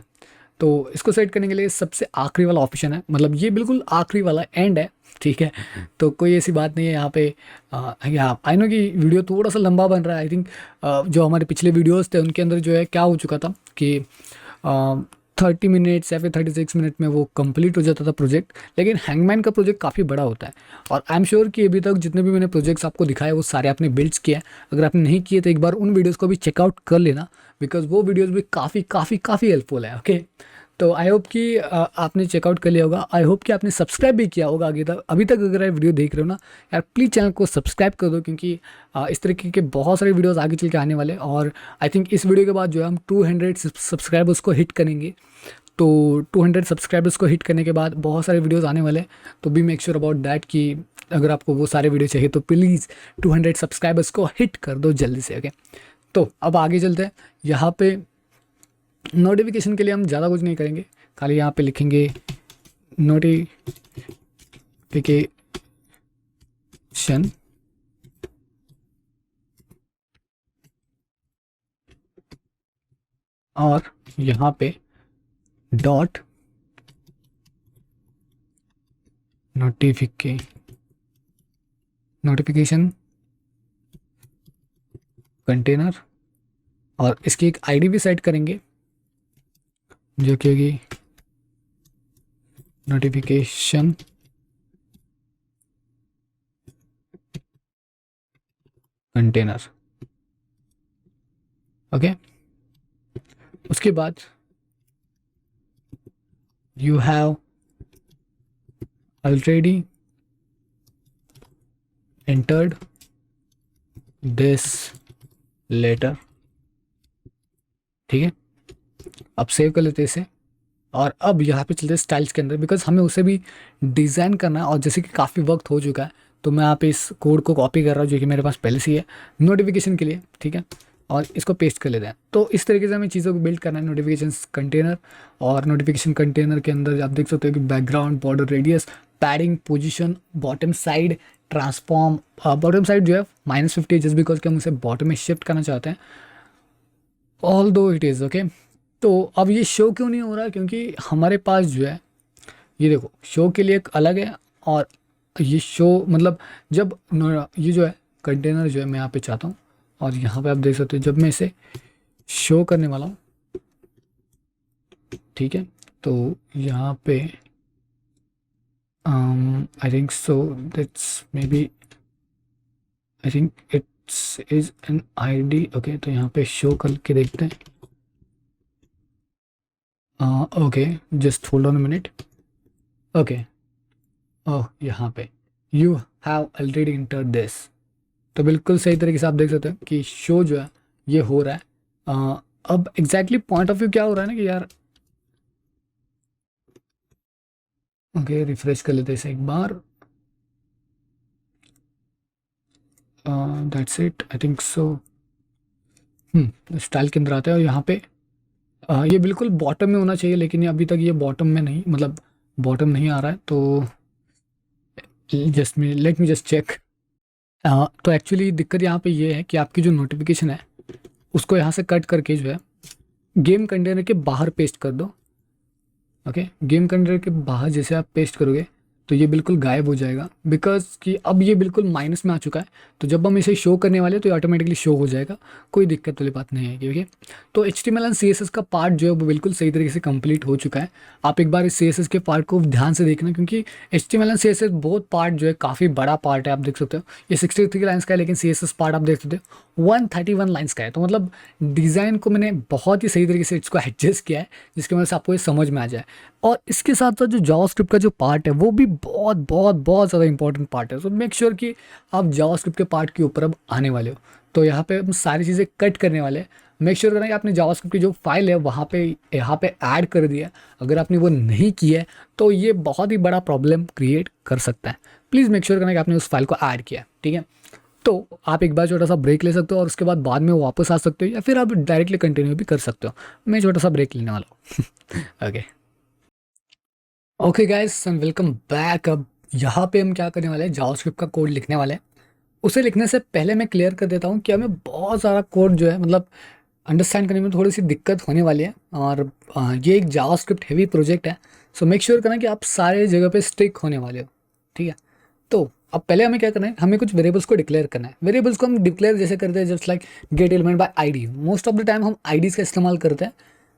तो इसको सेट करने के लिए सबसे आखिरी वाला ऑप्शन है, मतलब ये बिल्कुल आखिरी वाला एंड है। ठीक है, तो कोई ऐसी बात नहीं है यहाँ पे। आई नो कि वीडियो थोड़ा सा लंबा बन रहा है। आई थिंक जो हमारे पिछले वीडियोस थे उनके अंदर जो है क्या हो चुका था कि 30 मिनट्स या फिर 36 मिनट में वो कंप्लीट हो जाता था प्रोजेक्ट, लेकिन हैंगमैन का प्रोजेक्ट काफ़ी बड़ा होता है। और आई एम श्योर कि अभी तक जितने भी मैंने प्रोजेक्ट्स आपको दिखाए वो सारे आपने बिल्ड्स किए हैं। अगर आपने नहीं किए तो एक बार उन वीडियोज़ को भी चेकआउट कर लेना, बिकॉज वो वीडियोज़ भी काफ़ी काफ़ी काफ़ी हेल्पफुल है। ओके, तो आई होप कि आपने चेकआउट कर लिया होगा। आई होप कि आपने सब्सक्राइब भी किया होगा आगे तक। अभी तक अगर आप वीडियो देख रहे हो ना यार, प्लीज़ चैनल को सब्सक्राइब कर दो, क्योंकि इस तरीके के बहुत सारे वीडियोस आगे चल के आने वाले हैं। और आई थिंक इस वीडियो के बाद जो है हम 200 सब्सक्राइबर्स को हिट करेंगे। तो 200 सब्सक्राइबर्स को हिट करने के बाद बहुत सारे वीडियोस आने वाले हैं। तो be make sure about that कि अगर आपको वो सारे वीडियो चाहिए तो प्लीज़ 200 सब्सक्राइबर्स को हिट कर दो जल्दी से। ओके, तो अब आगे चलते हैं। यहाँ पे नोटिफिकेशन के लिए हम ज़्यादा कुछ नहीं करेंगे, खाली यहाँ पे लिखेंगे नोटिफिकेशन और यहाँ पे डॉट नोटिफिकेशन कंटेनर, और इसकी एक आईडी भी सेट करेंगे जो कि होगी नोटिफिकेशन कंटेनर। ओके। उसके बाद you have already entered this letter, ठीक है। अब सेव कर लेते हैं इसे, और अब यहाँ पे चलते हैं स्टाइल्स के अंदर, बिकॉज हमें उसे भी डिज़ाइन करना है, और जैसे कि काफ़ी वक्त हो चुका है तो मैं यहाँ पे इस कोड को कॉपी कर रहा हूँ जो कि मेरे पास पहले से ही है नोटिफिकेशन के लिए, ठीक है। और इसको पेस्ट कर लेते हैं। तो इस तरीके से हमें चीज़ों को बिल्ड करना है, नोटिफिकेशन कंटेनर। और नोटिफिकेशन कंटेनर के अंदर आप देख सकते हो कि background, border radius, padding, position, bottom side, transform. Bottom side जो है -50 जस्ट बिकॉज कि हम उसे बॉटम में शिफ्ट करना चाहते हैं, ऑल दो इट इज़ ओके। तो अब ये शो क्यों नहीं हो रहा, क्योंकि हमारे पास जो है ये देखो शो के लिए एक अलग है, और ये शो मतलब जब ये जो है कंटेनर जो है मैं यहाँ पे चाहता हूँ, और यहाँ पे आप देख सकते हो जब मैं इसे शो करने वाला हूँ, ठीक है। तो यहाँ पे I think so that's may be, I think it's is an ID, okay. तो यहाँ पे शो करके देखते हैं। Okay, just hold on a minute. Okay, oh यहाँ पे you have already enter this. तो बिल्कुल सही तरीके से आप देख सकते हो कि शो जो है ये हो रहा है। अब एग्जैक्टली पॉइंट ऑफ व्यू क्या हो रहा है ना कि यार, ओके रिफ्रेश कर लेते हैं इसे एक बार। That's it, I think so. Style के अंदर आते हैं, और यहाँ पे ये बिल्कुल बॉटम में होना चाहिए, लेकिन ये अभी तक ये बॉटम में नहीं, मतलब बॉटम नहीं आ रहा है। तो just me let me just check. तो एक्चुअली दिक्कत यहाँ पे ये है कि आपकी जो नोटिफिकेशन है उसको यहाँ से कट करके जो है गेम कंटेनर के बाहर पेस्ट कर दो। ओके, गेम कंटेनर के बाहर जैसे आप पेस्ट करोगे तो ये बिल्कुल गायब हो जाएगा, बिकॉज कि अब ये बिल्कुल माइनस में आ चुका है। तो जब हम इसे शो करने वाले तो ये ऑटोमेटिकली शो हो जाएगा, कोई दिक्कत वाली बात नहीं है, ओके। तो HTML एंड CSS का पार्ट जो है वो बिल्कुल सही तरीके से कंप्लीट हो चुका है। आप एक बार इस CSS के पार्ट को ध्यान से देखना, क्योंकि HTML एंड CSS बहुत पार्ट जो है काफ़ी बड़ा पार्ट है। आप देख सकते हो ये 63 लाइन्स का है, लेकिन CSS पार्ट आप देख सकते हो 131 लाइन्स का है। तो मतलब डिज़ाइन को मैंने बहुत ही सही तरीके से इसको एडजस्ट किया है, जिसकी वजह से आपको ये समझ में आ जाए। और इसके साथ साथ जो जावास्क्रिप्ट का जो पार्ट है वो भी बहुत बहुत बहुत ज़्यादा इंपॉर्टेंट पार्ट है। सो मेक श्योर कि आप जावास्क्रिप्ट के पार्ट के ऊपर अब आने वाले हो। तो यहाँ पे हम सारी चीज़ें कट करने वाले हैं। मेक श्योर करना कि आपने जावास्क्रिप्ट की जो फाइल है वहाँ पे यहाँ पे ऐड कर दिया। अगर आपने वो नहीं किया है तो ये बहुत ही बड़ा प्रॉब्लम क्रिएट कर सकता है। प्लीज़ मेक श्योर करना कि आपने उस फाइल को ऐड किया, ठीक है। तो आप एक बार छोटा सा ब्रेक ले सकते हो, और उसके बाद में वापस आ सकते हो, या फिर आप डायरेक्टली कंटिन्यू भी कर सकते हो। मैं छोटा सा ब्रेक लेने वाला हूँ। Okay, okay guys and welcome back. अब यहाँ पे हम क्या करने वाले हैं, जावास्क्रिप्ट का कोड लिखने वाले हैं। उसे लिखने से पहले मैं क्लियर कर देता हूँ कि हमें बहुत सारा कोड जो है मतलब अंडरस्टैंड करने में थोड़ी सी दिक्कत होने वाली है, और ये एक जावास्क्रिप्ट हेवी प्रोजेक्ट है। सो मेक श्योर करना कि आप सारे जगह पे स्टिक होने वाले हो, ठीक है। तो अब पहले हमें क्या करना है, हमें कुछ वेरिएबल्स को डिक्लेयर करना है। वेरिएबल्स को हम डिक्लेयर जैसे करते हैं just like get element by ID. Most of the time हम आईडीज़ का इस्तेमाल करते हैं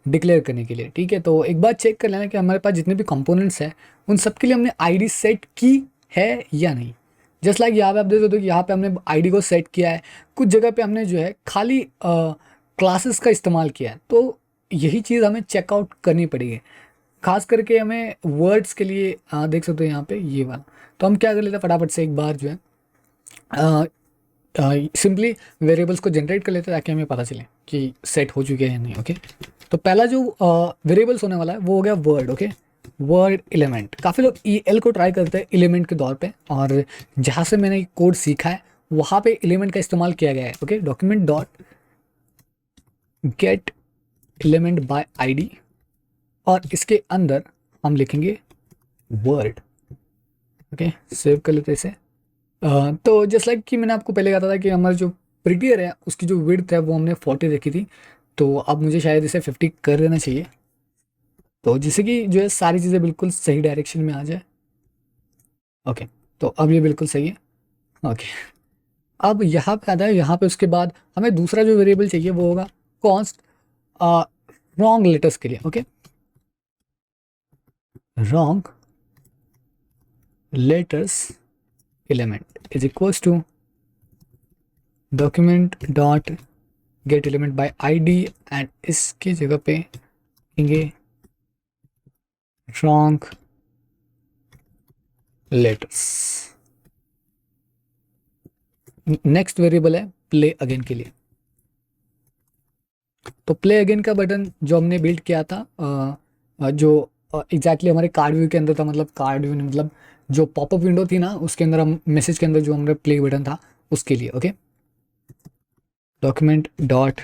डिक्लेयर करने के लिए, ठीक है। तो एक बार चेक कर लेना कि हमारे पास जितने भी कंपोनेंट्स हैं उन सब के लिए हमने आईडी सेट की है या नहीं। जस्ट लाइक यहाँ पे आप देख सकते हो कि यहाँ पे हमने आईडी को सेट किया है, कुछ जगह पे हमने जो है खाली क्लासेस का इस्तेमाल किया है। तो यही चीज़ हमें चेकआउट करनी पड़ेगी, खास करके हमें वर्ड्स के लिए। देख सकते हो यहाँ पे ये वाला। तो हम क्या कर लेते हैं, फटाफट से एक बार जो है सिंपली वेरिएबल्स को जनरेट कर लेते हैं, ताकि हमें पता चले कि सेट हो चुके हैं या नहीं, ओके। तो पहला जो वेरिएबल्स होने वाला है वो हो गया वर्ड, ओके। वर्ड एलिमेंट, काफ़ी लोग EL को ट्राई करते हैं एलिमेंट के तौर पे, और जहाँ से मैंने कोड सीखा है वहाँ पे एलिमेंट का इस्तेमाल किया गया है, okay. Document dot get element bye ID, और इसके अंदर हम लिखेंगे वर्ड, ओके। सेव कर लेते हैं इसे। तो जस्ट लाइक कि मैंने आपको पहले कहा था कि हमारा जो प्रिटियर है उसकी जो विड्थ है वो हमने 40 रखी थी, तो अब मुझे शायद इसे 50 कर देना चाहिए, तो जिससे कि जो है सारी चीज़ें बिल्कुल सही डायरेक्शन में आ जाए, ओके। तो अब ये बिल्कुल सही है, ओके। अब यहाँ पे आता है, यहाँ पे उसके बाद हमें दूसरा जो वेरिएबल चाहिए वो होगा कॉन्स्ट रॉन्ग लेटर्स के लिए, okay. Wrong letters element is equals to document dot get element by ID and इसके जगह पे लिखेंगे रॉन्ग लेटर्स। नेक्स्ट वेरिएबल है प्ले अगेन के लिए। तो प्ले अगेन का बटन जो हमने बिल्ड किया था जो एग्जैक्टली हमारे कार्ड व्यू के अंदर था, मतलब कार्ड व्यू मतलब जो पॉपअप विंडो थी ना उसके अंदर हम मैसेज के अंदर जो हमारा प्ले बटन था उसके लिए। Okay, document dot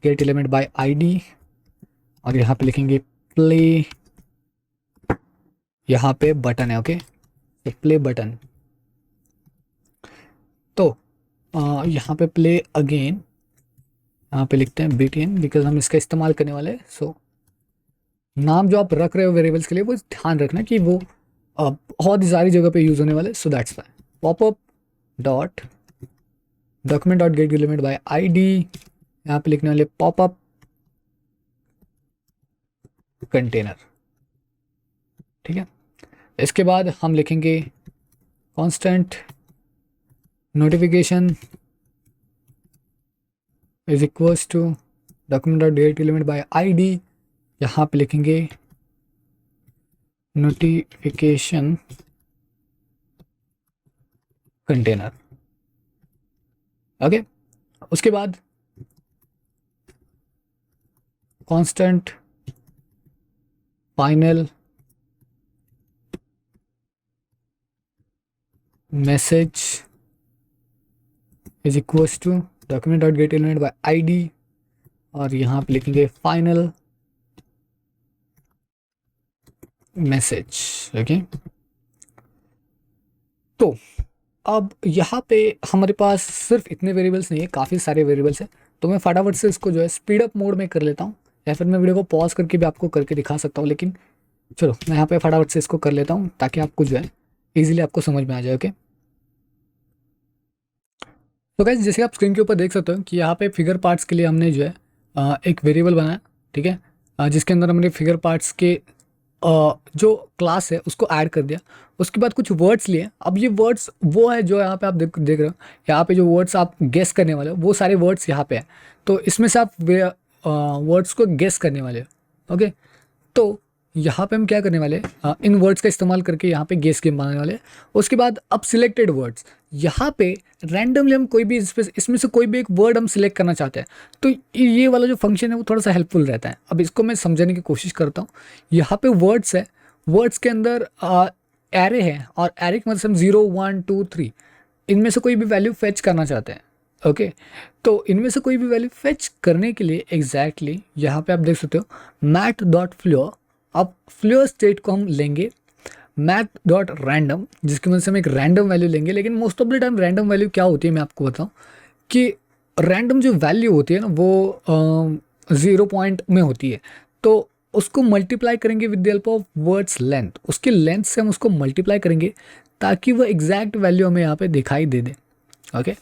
get element by ID और यहाँ पे लिखेंगे प्ले, यहाँ पे बटन है। Okay, play button. तो यहाँ पे प्ले अगेन यहाँ पे लिखते हैं BTN बिकॉज हम इसका इस्तेमाल करने वाले हैं। सो नाम जो आप रख रहे हो वेरिएबल्स के लिए वो ध्यान रखना कि वो बहुत ही सारी जगह पे यूज़ होने वाले। So that's why popup dot document dot get element by ID, यहाँ पे लिखने वाले पॉपअप कंटेनर। ठीक है, इसके बाद हम लिखेंगे constant notification is equals to document dot get element by ID, यहाँ पे लिखेंगे नोटिफिकेशन कंटेनर। ओके, उसके बाद constant final message is equals to document dot get element by ID और यहाँ पे लिखेंगे फाइनल मैसेज। ओके, तो अब यहाँ पे हमारे पास सिर्फ इतने वेरिएबल्स नहीं है, काफ़ी सारे वेरिएबल्स हैं। तो मैं फटाफट से इसको जो है स्पीड अप मोड में कर लेता हूँ, या फिर मैं वीडियो को पॉज करके भी आपको करके दिखा सकता हूँ, लेकिन चलो मैं यहाँ पे फटाफट से इसको कर लेता हूँ ताकि आपको जो है ईजिली आपको समझ में आ जाए। ओके, तो गाइस जैसे आप स्क्रीन के ऊपर देख सकते हो कि यहाँ पे फिगर पार्ट्स के लिए हमने जो है एक वेरिएबल बनाया। ठीक है, जिसके अंदर हमने फिगर पार्ट्स के जो क्लास है उसको ऐड कर दिया। उसके बाद कुछ वर्ड्स लिए। अब ये वर्ड्स वो है जो यहाँ पे आप देख रहे हो, यहाँ पे जो वर्ड्स आप गेस करने वाले हो वो सारे वर्ड्स यहाँ पे हैं। तो इसमें से आप वर्ड्स को गेस करने वाले हो। ओके, तो यहाँ पे हम क्या करने वाले इन वर्ड्स का इस्तेमाल करके यहाँ पे गेस गेम बनाने वाले। उसके बाद अब सिलेक्टेड वर्ड्स, यहाँ पे रैंडमली हम कोई भी इसमें से कोई भी एक वर्ड हम सिलेक्ट करना चाहते हैं। तो ये वाला जो फंक्शन है वो थोड़ा सा हेल्पफुल रहता है। अब इसको मैं समझाने की कोशिश करता हूँ। यहाँ पे वर्ड्स है, वर्ड्स के अंदर एरे है और एरे के मतलब 0 1 2 3 इनमें से कोई भी वैल्यू फेच करना चाहते हैं। ओके, तो इनमें से कोई भी वैल्यू फेच करने के लिए एग्जैक्टली यहाँ पे आप देख सकते हो मैथ डॉट फ्लो। अब फ्लो स्टेट को हम लेंगे मैथ डॉट रैंडम, जिसकी मदद से हम एक रैंडम वैल्यू लेंगे। लेकिन most of the time random value क्या होती है मैं आपको बताऊं कि रैंडम जो वैल्यू होती है ना वो 0 पॉइंट में होती है। तो उसको मल्टीप्लाई करेंगे with the help of words length, उसके लेंथ से हम उसको मल्टीप्लाई करेंगे ताकि वो एग्जैक्ट वैल्यू हमें यहाँ पे दिखाई दे दे। ओके,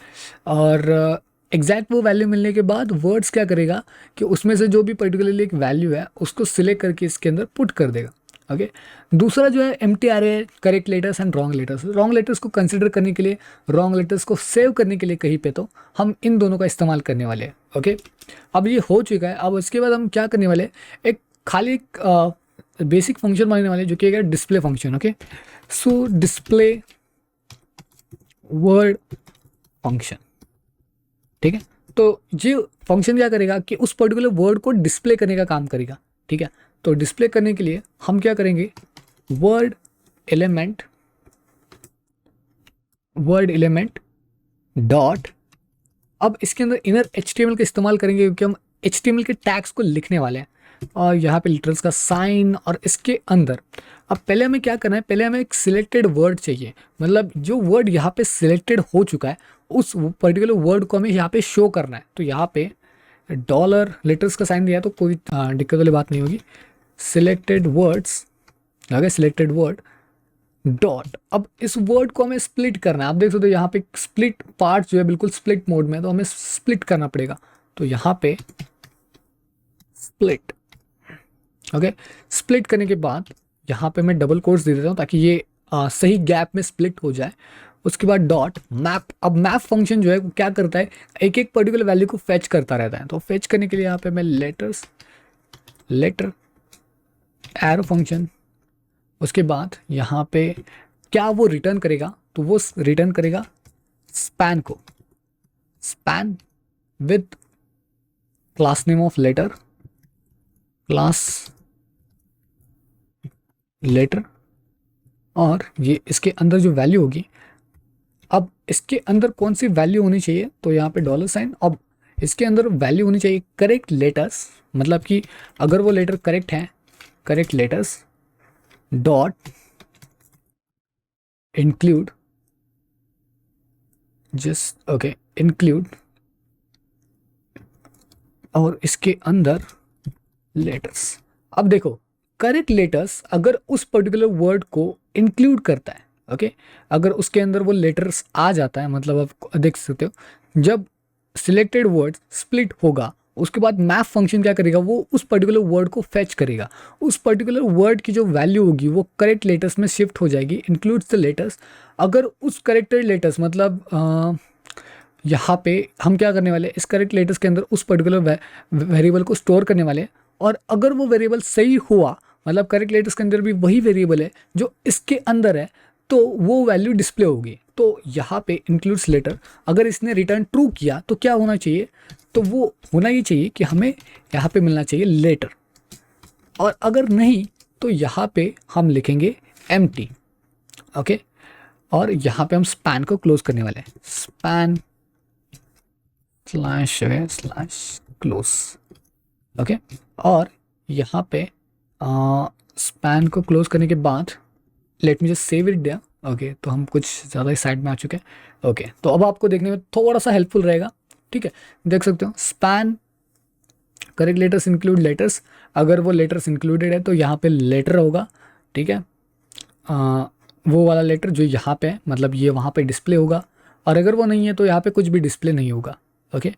और एग्जैक्ट वो वैल्यू मिलने के बाद वर्ड्स क्या करेगा कि उसमें से जो भी पर्टिकुलरली एक वैल्यू है उसको सिलेक्ट करके इसके अंदर पुट कर देगा। ओके, दूसरा जो है एम्प्टी एरे है correct letters and wrong letters. Wrong letters को कंसिडर करने के लिए, रॉन्ग लेटर्स को सेव करने के लिए कहीं पे तो हम इन दोनों का इस्तेमाल करने वाले हैं। ओके, अब ये हो चुका है। अब इसके बाद हम क्या करने वाले, एक खाली एक बेसिक फंक्शन बनाने वाले जो कि है डिस्प्ले फंक्शन। ओके, सो डिस्प्ले वर्ड फंक्शन। ठीक है, तो ये फंक्शन क्या करेगा कि उस पर्टिकुलर वर्ड को डिस्प्ले करने का काम करेगा। ठीक है, तो डिस्प्ले करने के लिए हम क्या करेंगे वर्ड एलिमेंट डॉट, अब इसके अंदर इनर HTML का इस्तेमाल करेंगे क्योंकि हम HTML के टैग्स को लिखने वाले हैं। और यहाँ पे लिटरल्स का साइन और इसके अंदर अब पहले हमें क्या करना है, पहले हमें एक सिलेक्टेड वर्ड चाहिए। मतलब जो वर्ड यहाँ पे सिलेक्टेड हो चुका है उस पर्टिकुलर वर्ड को हमें यहाँ पे शो करना है। तो यहाँ पे डॉलर लेटर्स का साइन दिया तो कोई दिक्कत वाली बात नहीं होगी। सिलेक्टेड वर्ड्स, अगर सिलेक्टेड वर्ड डॉट, अब इस वर्ड को हमें स्प्लिट करना है। आप देख सकते हो यहाँ पे स्प्लिट पार्ट जो है बिल्कुल स्प्लिट मोड में है, तो हमें स्प्लिट करना पड़ेगा। तो यहाँ पे स्प्लिट। ओके, स्प्लिट करने के बाद यहाँ पे मैं डबल कोट्स दे देता हूँ ताकि ये सही गैप में स्प्लिट हो जाए। उसके बाद डॉट मैप। अब मैप फंक्शन जो है वो क्या करता है, एक एक पर्टिकुलर वैल्यू को फेच करता रहता है। तो फेच करने के लिए यहाँ पे मैं लेटर एरो फंक्शन, उसके बाद यहाँ पे क्या वो रिटर्न करेगा, तो वो रिटर्न करेगा स्पैन को, span with class name of letter, class letter, और ये इसके अंदर जो वैल्यू होगी, अब इसके अंदर कौन सी वैल्यू होनी चाहिए, तो यहाँ पे डॉलर साइन। अब इसके अंदर वैल्यू होनी चाहिए करेक्ट लेटर्स, मतलब कि अगर वो लेटर करेक्ट है, correct letters dot include, just okay include, और इसके अंदर लेटर्स। अब देखो करेक्ट लेटर्स अगर उस पर्टिकुलर वर्ड को इंक्लूड करता है, ओके अगर उसके अंदर वो लेटर्स आ जाता है, मतलब आप देख सकते हो जब सिलेक्टेड वर्ड स्प्लिट होगा उसके बाद मैप फंक्शन क्या करेगा, वो उस पर्टिकुलर वर्ड को फेच करेगा, उस पर्टिकुलर वर्ड की जो वैल्यू होगी वो करेक्ट लेटर्स में शिफ्ट हो जाएगी, इंक्लूड्स द लेटर्स। अगर उस करेक्टेड लेटर्स मतलब यहाँ पे हम क्या करने वाले, इस करेक्ट लेटर्स के अंदर उस पर्टिकुलर वेरिएबल को स्टोर करने वाले, और अगर वो वेरिएबल सही हुआ, मतलब करेक्ट लेटर्स के अंदर भी वही वेरिएबल है जो इसके अंदर है, तो वो वैल्यू डिस्प्ले होगी। तो यहाँ पे इंक्लूड्स लेटर, अगर इसने रिटर्न ट्रू किया तो क्या होना चाहिए, तो वो होना ही चाहिए कि हमें यहाँ पे मिलना चाहिए लेटर, और अगर नहीं तो यहाँ पे हम लिखेंगे एम्प्टी, ओके। और यहाँ पे हम स्पैन को क्लोज करने वाले हैं, स्पैन स्लैश क्लोज, ओके। और यहाँ पे स्पैन को क्लोज करने के बाद let me just save it there, okay. तो हम कुछ ज़्यादा ही साइड में आ चुके हैं, ओके। तो अब आपको देखने में थोड़ा सा हेल्पफुल रहेगा, ठीक है। देख सकते हो span correct letters include letters, अगर वो लेटर्स इंक्लूडेड है तो यहाँ पे लेटर होगा, ठीक है। वो वाला लेटर जो यहाँ पे है, मतलब ये वहाँ पे डिस्प्ले होगा, और अगर वो नहीं है तो यहाँ पे कुछ भी डिस्प्ले नहीं होगा, ओके।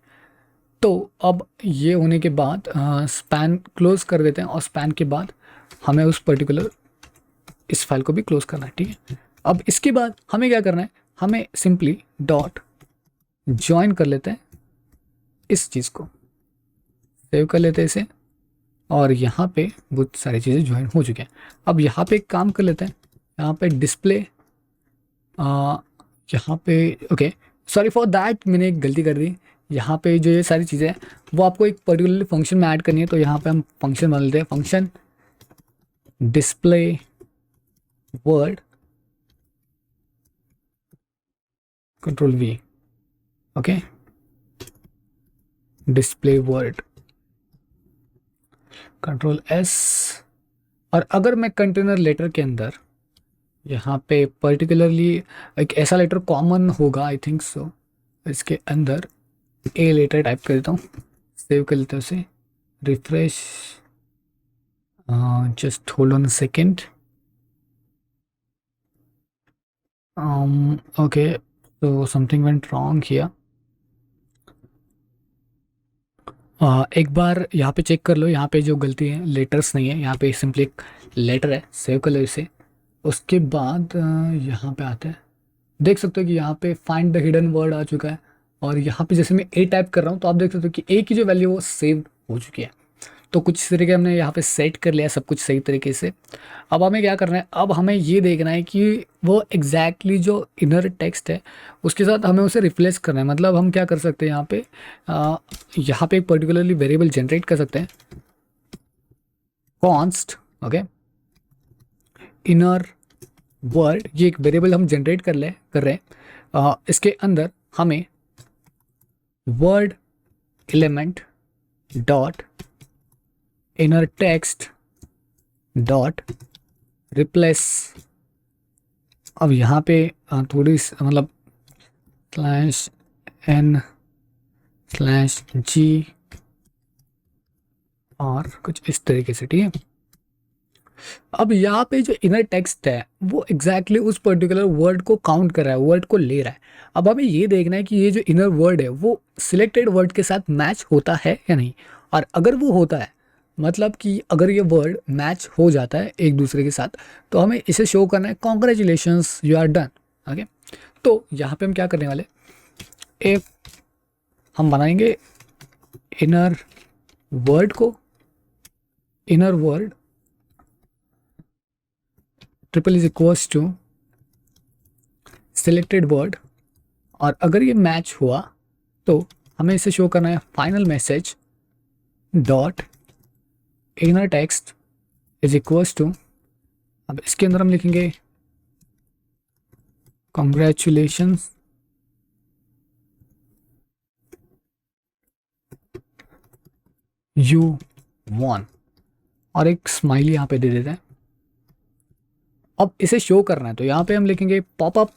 तो अब ये होने के बाद स्पैन क्लोज कर देते हैं, और स्पैन के बाद हमें उस पर्टिकुलर इस फाइल को भी क्लोज करना है, ठीक है। अब इसके बाद हमें क्या करना है, हमें सिंपली डॉट ज्वाइन कर लेते हैं, इस चीज़ को सेव कर लेते हैं इसे, और यहाँ पे बहुत सारी चीज़ें ज्वाइन हो चुकी हैं। अब यहाँ पे एक काम कर लेते हैं, यहाँ पे डिस्प्ले, यहाँ पे ओके सॉरी फॉर दैट, मैंने एक गलती कर दी। यहाँ पे जो ये सारी चीज़ें हैं वो आपको एक पर्टिकुलर फंक्शन में ऐड करनी है, तो यहाँ पे हम फंक्शन बना लेते हैं, function display word control we, okay, display word control S. और अगर मैं कंटेनर लेटर के अंदर यहाँ पे पर्टिकुलरली एक ऐसा लेटर कॉमन होगा, आई थिंक सो, इसके अंदर ए लेटर टाइप कर देता हूँ, सेव कर लेता हूँ उसे, refresh, just hold on a second, okay. तो समथिंग वेंट रॉन्ग हियर, एक बार यहाँ पे चेक कर लो, यहाँ पे जो गलती है लेटर्स नहीं है, यहाँ पे सिंपली एक लेटर है, सेव कर लो इसे। उसके बाद यहाँ पे आते हैं, देख सकते हो कि यहाँ पे फाइंड द हिडन वर्ड आ चुका है, और यहाँ पे जैसे मैं ए टाइप कर रहा हूँ तो आप देख सकते हो कि ए की जो वैल्यू वो सेव हो चुकी है। तो कुछ इस तरीके हमने यहाँ पे सेट कर लिया सब कुछ सही तरीके से। अब हमें क्या करना है, अब हमें ये देखना है कि वो एग्जैक्टली जो इनर टेक्स्ट है उसके साथ हमें उसे रिप्लेस करना है। मतलब हम क्या कर सकते हैं, यहाँ पे एक पर्टिकुलरली वेरिएबल जनरेट कर सकते हैं, कॉन्स्ट, ओके, इनर वर्ड, ये एक वेरिएबल हम जनरेट कर रहे हैं। इसके अंदर हमें word element dot inner text dot replace. अब यहाँ पे थोड़ी मतलब स्लैश एन स्लैश जी और कुछ इस तरीके से, ठीक है। अब यहाँ पे जो इनर टेक्स्ट है वो एग्जैक्टली उस पर्टिकुलर वर्ड को काउंट कर रहा है, वर्ड को ले रहा है। अब हमें ये देखना है कि ये जो इनर वर्ड है वो सिलेक्टेड वर्ड के साथ मैच होता है या नहीं, और अगर वो होता है, मतलब कि अगर ये वर्ड मैच हो जाता है एक दूसरे के साथ, तो हमें इसे शो करना है, congratulations you are done, okay. तो यहाँ पे हम क्या करने वाले, इफ हम बनाएंगे इनर वर्ड को, inner word triple is equals to selected word, और अगर ये मैच हुआ तो हमें इसे शो करना है final message dot inner text is equals to, अब इसके अंदर हम लिखेंगे कॉन्ग्रेचुलेशंस यू वॉन, और एक स्माइली यहाँ पे दे देते हैं। अब इसे शो करना है तो यहाँ पे हम लिखेंगे popup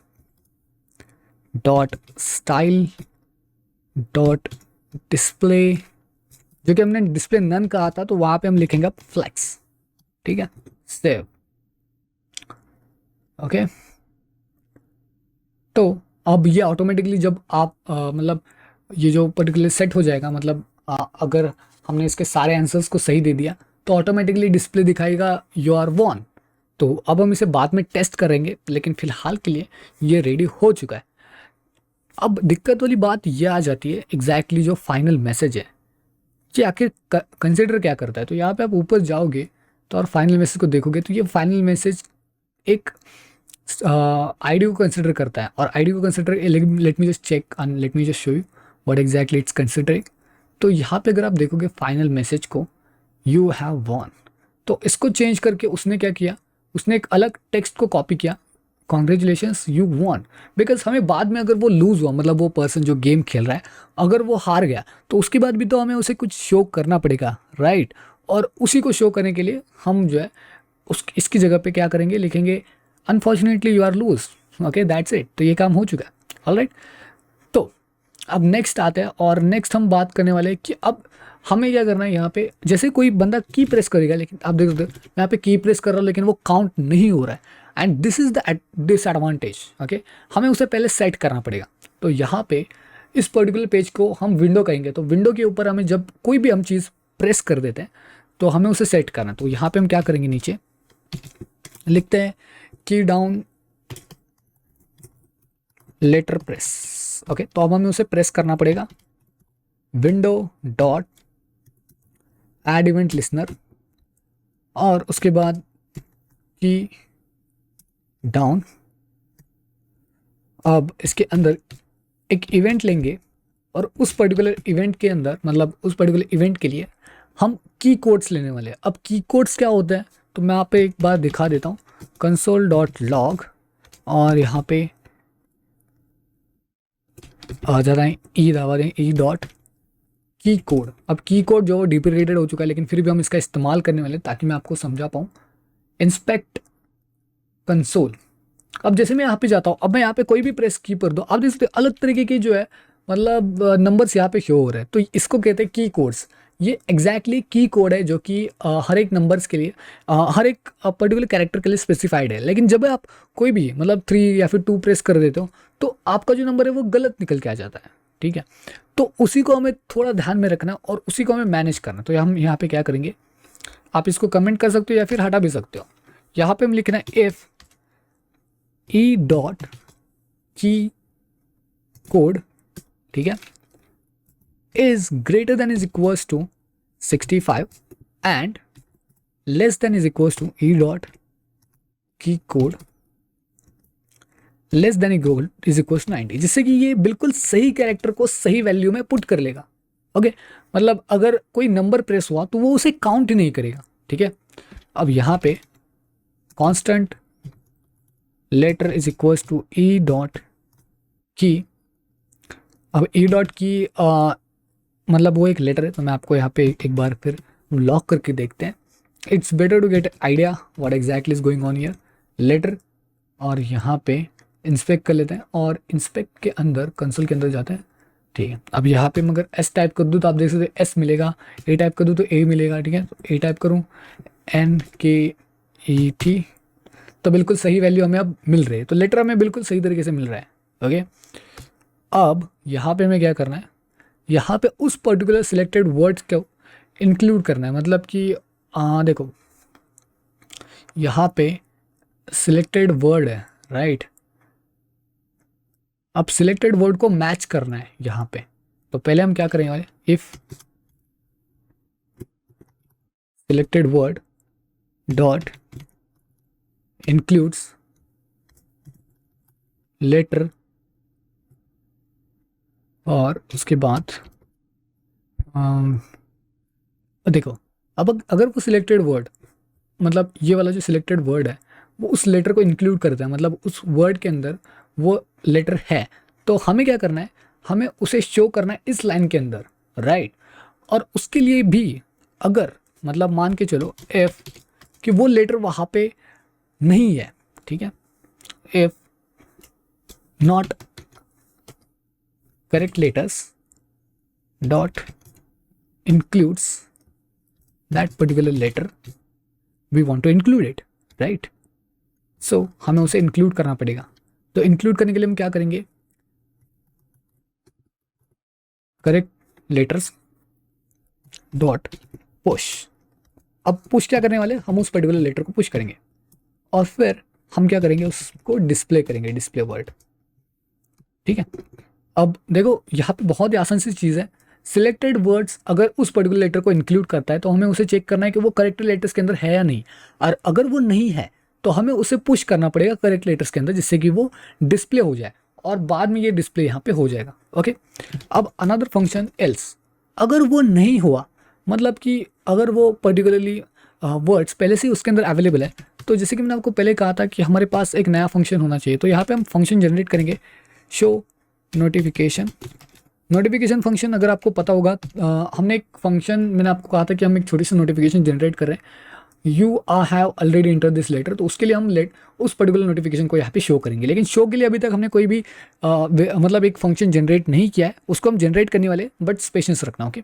dot style dot display, जो कि हमने डिस्प्ले नन कहा था तो वहाँ पे हम लिखेंगे फ्लेक्स, ठीक है, सेव, ओके। तो अब ये ऑटोमेटिकली जब आप मतलब ये जो पर्टिकुलर सेट हो जाएगा, मतलब अगर हमने इसके सारे आंसर्स को सही दे दिया तो ऑटोमेटिकली डिस्प्ले दिखाएगा यू आर वॉन। तो अब हम इसे बाद में टेस्ट करेंगे, लेकिन फिलहाल के लिए ये रेडी हो चुका है। अब दिक्कत वाली बात ये आ जाती है एग्जैक्टली जो फाइनल मैसेज है कि आखिर कंसिडर क्या करता है। तो यहाँ पे आप ऊपर जाओगे तो और फाइनल मैसेज को देखोगे तो ये फाइनल मैसेज एक आईडी को कंसिडर करता है, और आईडी को consider, let me just check and let me just show you what exactly it's considering. तो यहाँ पे अगर आप देखोगे फाइनल मैसेज को यू हैव वॉन, तो इसको चेंज करके उसने क्या किया, उसने एक अलग टेक्स्ट को कॉपी किया, कॉन्ग्रेचुलेशंस यू वॉन। बिकॉज हमें बाद में अगर वो लूज़ हुआ, मतलब वो पर्सन जो गेम खेल रहा है अगर वो हार गया तो उसके बाद भी तो हमें उसे कुछ शो करना पड़ेगा, राइट। और उसी को शो करने के लिए हम जो है इसकी जगह पे क्या करेंगे, लिखेंगे unfortunately you are lose, okay that's it. तो ये काम हो चुका है, ऑलराइट। तो अब नेक्स्ट आते हैं, और नेक्स्ट हम बात करने वाले हैं कि अब हमें क्या करना है। यहाँ पे जैसे कोई बंदा की प्रेस करेगा, लेकिन आप देख सकते हो मैं यहाँ पे की प्रेस कर रहा हूँ लेकिन वो काउंट नहीं हो रहा है, and this is the disadvantage, okay. हमें उसे पहले सेट करना पड़ेगा। तो यहाँ पे इस पर्टिकुलर पेज को हम विंडो कहेंगे, तो विंडो के ऊपर हमें जब कोई भी हम चीज़ प्रेस कर देते हैं तो हमें उसे सेट करना। तो यहाँ पे हम क्या करेंगे, नीचे लिखते हैं की डाउन लेटर प्रेस, ओके। तो अब हमें उसे प्रेस करना पड़ेगा, window dot add event listener, और उसके बाद की डाउन। अब इसके अंदर एक इवेंट लेंगे, और उस पर्टिकुलर इवेंट के अंदर, मतलब उस पर्टिकुलर इवेंट के लिए हम की कोड्स लेने वाले हैं। अब की कोड्स क्या होते हैं तो मैं यहाँ पे एक बार दिखा देता हूँ, कंसोल डॉट लॉग, और यहाँ पे आ जाता है ई दबा दें, ई डॉट की कोड। अब की कोड जो डिप्रिकेटेड हो चुका है, लेकिन फिर भी हम इसका इस्तेमाल करने वाले ताकि मैं आपको समझा पाऊँ। इंस्पेक्ट कंसोल, अब जैसे मैं यहाँ पे जाता हूँ, अब मैं यहाँ पे कोई भी प्रेस की कर दो, आप देख सकते अलग तरीके की जो है मतलब नंबर्स यहाँ पे शो हो रहे हैं। तो इसको कहते हैं की कोड्स। ये एग्जैक्टली की कोड है जो कि हर एक नंबर्स के लिए, हर एक पर्टिकुलर कैरेक्टर के लिए स्पेसिफाइड है। लेकिन जब आप कोई भी मतलब 3 या फिर 2 प्रेस कर देते हो तो आपका जो नंबर है वो गलत निकल के आ जाता है, ठीक है। तो उसी को हमें थोड़ा ध्यान में रखना और उसी को हमें मैनेज करना। तो हम यहाँ पे क्या करेंगे, आप इसको कमेंट कर सकते हो या फिर हटा भी सकते हो। यहाँ पे हम लिखना है if e dot key code, ठीक है, is greater than is equals to 65 and less than is equals to E dot key code less than is equals to 90, जिससे कि ये बिल्कुल सही कैरेक्टर को सही वैल्यू में पुट कर लेगा, ओके। मतलब अगर कोई नंबर प्रेस हुआ तो वो उसे काउंट ही नहीं करेगा, ठीक है। अब यहाँ पे constant letter is equals to E dot key, अब ई डॉट की मतलब वो एक लेटर है, तो मैं आपको यहाँ पे एक बार फिर लॉक करके देखते हैं। It's better to get idea what exactly is going on here, letter, और यहाँ पे इंस्पेक्ट कर लेते हैं, और इंस्पेक्ट के अंदर कंसोल के अंदर जाते हैं, ठीक है। अब यहाँ पे मैं अगर एस टाइप कर दूँ तो आप देख सकते हैं एस मिलेगा, ए टाइप कर दूँ तो ए मिलेगा, ठीक है। तो ए टाइप करूँ NKET, तो बिल्कुल सही वैल्यू हमें अब मिल रही है। तो लेटर हमें बिल्कुल सही तरीके से मिल रहा है, ओके। अब यहाँ पे हमें क्या करना है, यहाँ पे उस पर्टिकुलर सिलेक्टेड वर्ड्स को इंक्लूड करना है। मतलब कि देखो यहाँ पे सिलेक्टेड वर्ड है, राइट। अब सिलेक्टेड वर्ड को मैच करना है यहाँ पे, तो पहले हम क्या करेंगे वाले, if selected word dot includes letter, और उसके बाद देखो, अब अगर वो सिलेक्टेड वर्ड, मतलब ये वाला जो सिलेक्टेड वर्ड है वो उस लेटर को इंक्लूड करता है, मतलब उस वर्ड के अंदर वो लेटर है, तो हमें क्या करना है, हमें उसे शो करना है इस लाइन के अंदर, राइट। और उसके लिए भी अगर मतलब मान के चलो एफ कि वो लेटर वहाँ पे नहीं है, ठीक है, F not correct letters dot includes that particular letter, we want to include it, right? So हमें उसे include करना पड़ेगा, तो include करने के लिए हम क्या करेंगे, correct letters dot push। अब push क्या करने वाले, हम उस particular letter को push करेंगे और फिर हम क्या करेंगे, उसको डिस्प्ले करेंगे, डिस्प्ले वर्ड, ठीक है। अब देखो यहाँ पे बहुत ही आसान सी चीज़ है, सिलेक्टेड वर्ड्स अगर उस पर्टिकुलर लेटर को इंक्लूड करता है तो हमें उसे चेक करना है कि वो करेक्ट लेटर्स के अंदर है या नहीं, और अगर वो नहीं है तो हमें उसे पुश करना पड़ेगा करेक्ट लेटर्स के अंदर, जिससे कि वो डिस्प्ले हो जाए और बाद में ये डिस्प्ले यहाँ पे हो जाएगा, ओके। अब अनदर फंक्शन एल्स, अगर वो नहीं हुआ, मतलब कि अगर वो पर्टिकुलरली वर्ड्स पहले से ही उसके अंदर अवेलेबल है, तो जैसे कि मैंने आपको पहले कहा था कि हमारे पास एक नया फंक्शन होना चाहिए, तो यहाँ पे हम फंक्शन जनरेट करेंगे, शो नोटिफिकेशन। नोटिफिकेशन फंक्शन अगर आपको पता होगा, हमने एक फंक्शन, मैंने आपको कहा था कि हम एक छोटी सी नोटिफिकेशन जनरेट कर रहे हैं, you have already enter this letter, तो उसके लिए हम उस पर्टिकुलर नोटिफिकेशन को यहाँ पे शो करेंगे, लेकिन शो के लिए अभी तक हमने कोई भी मतलब एक फंक्शन जनरेट नहीं किया है, उसको हम जनरेट करने वाले, बट स्पेशंस रखना, ओके।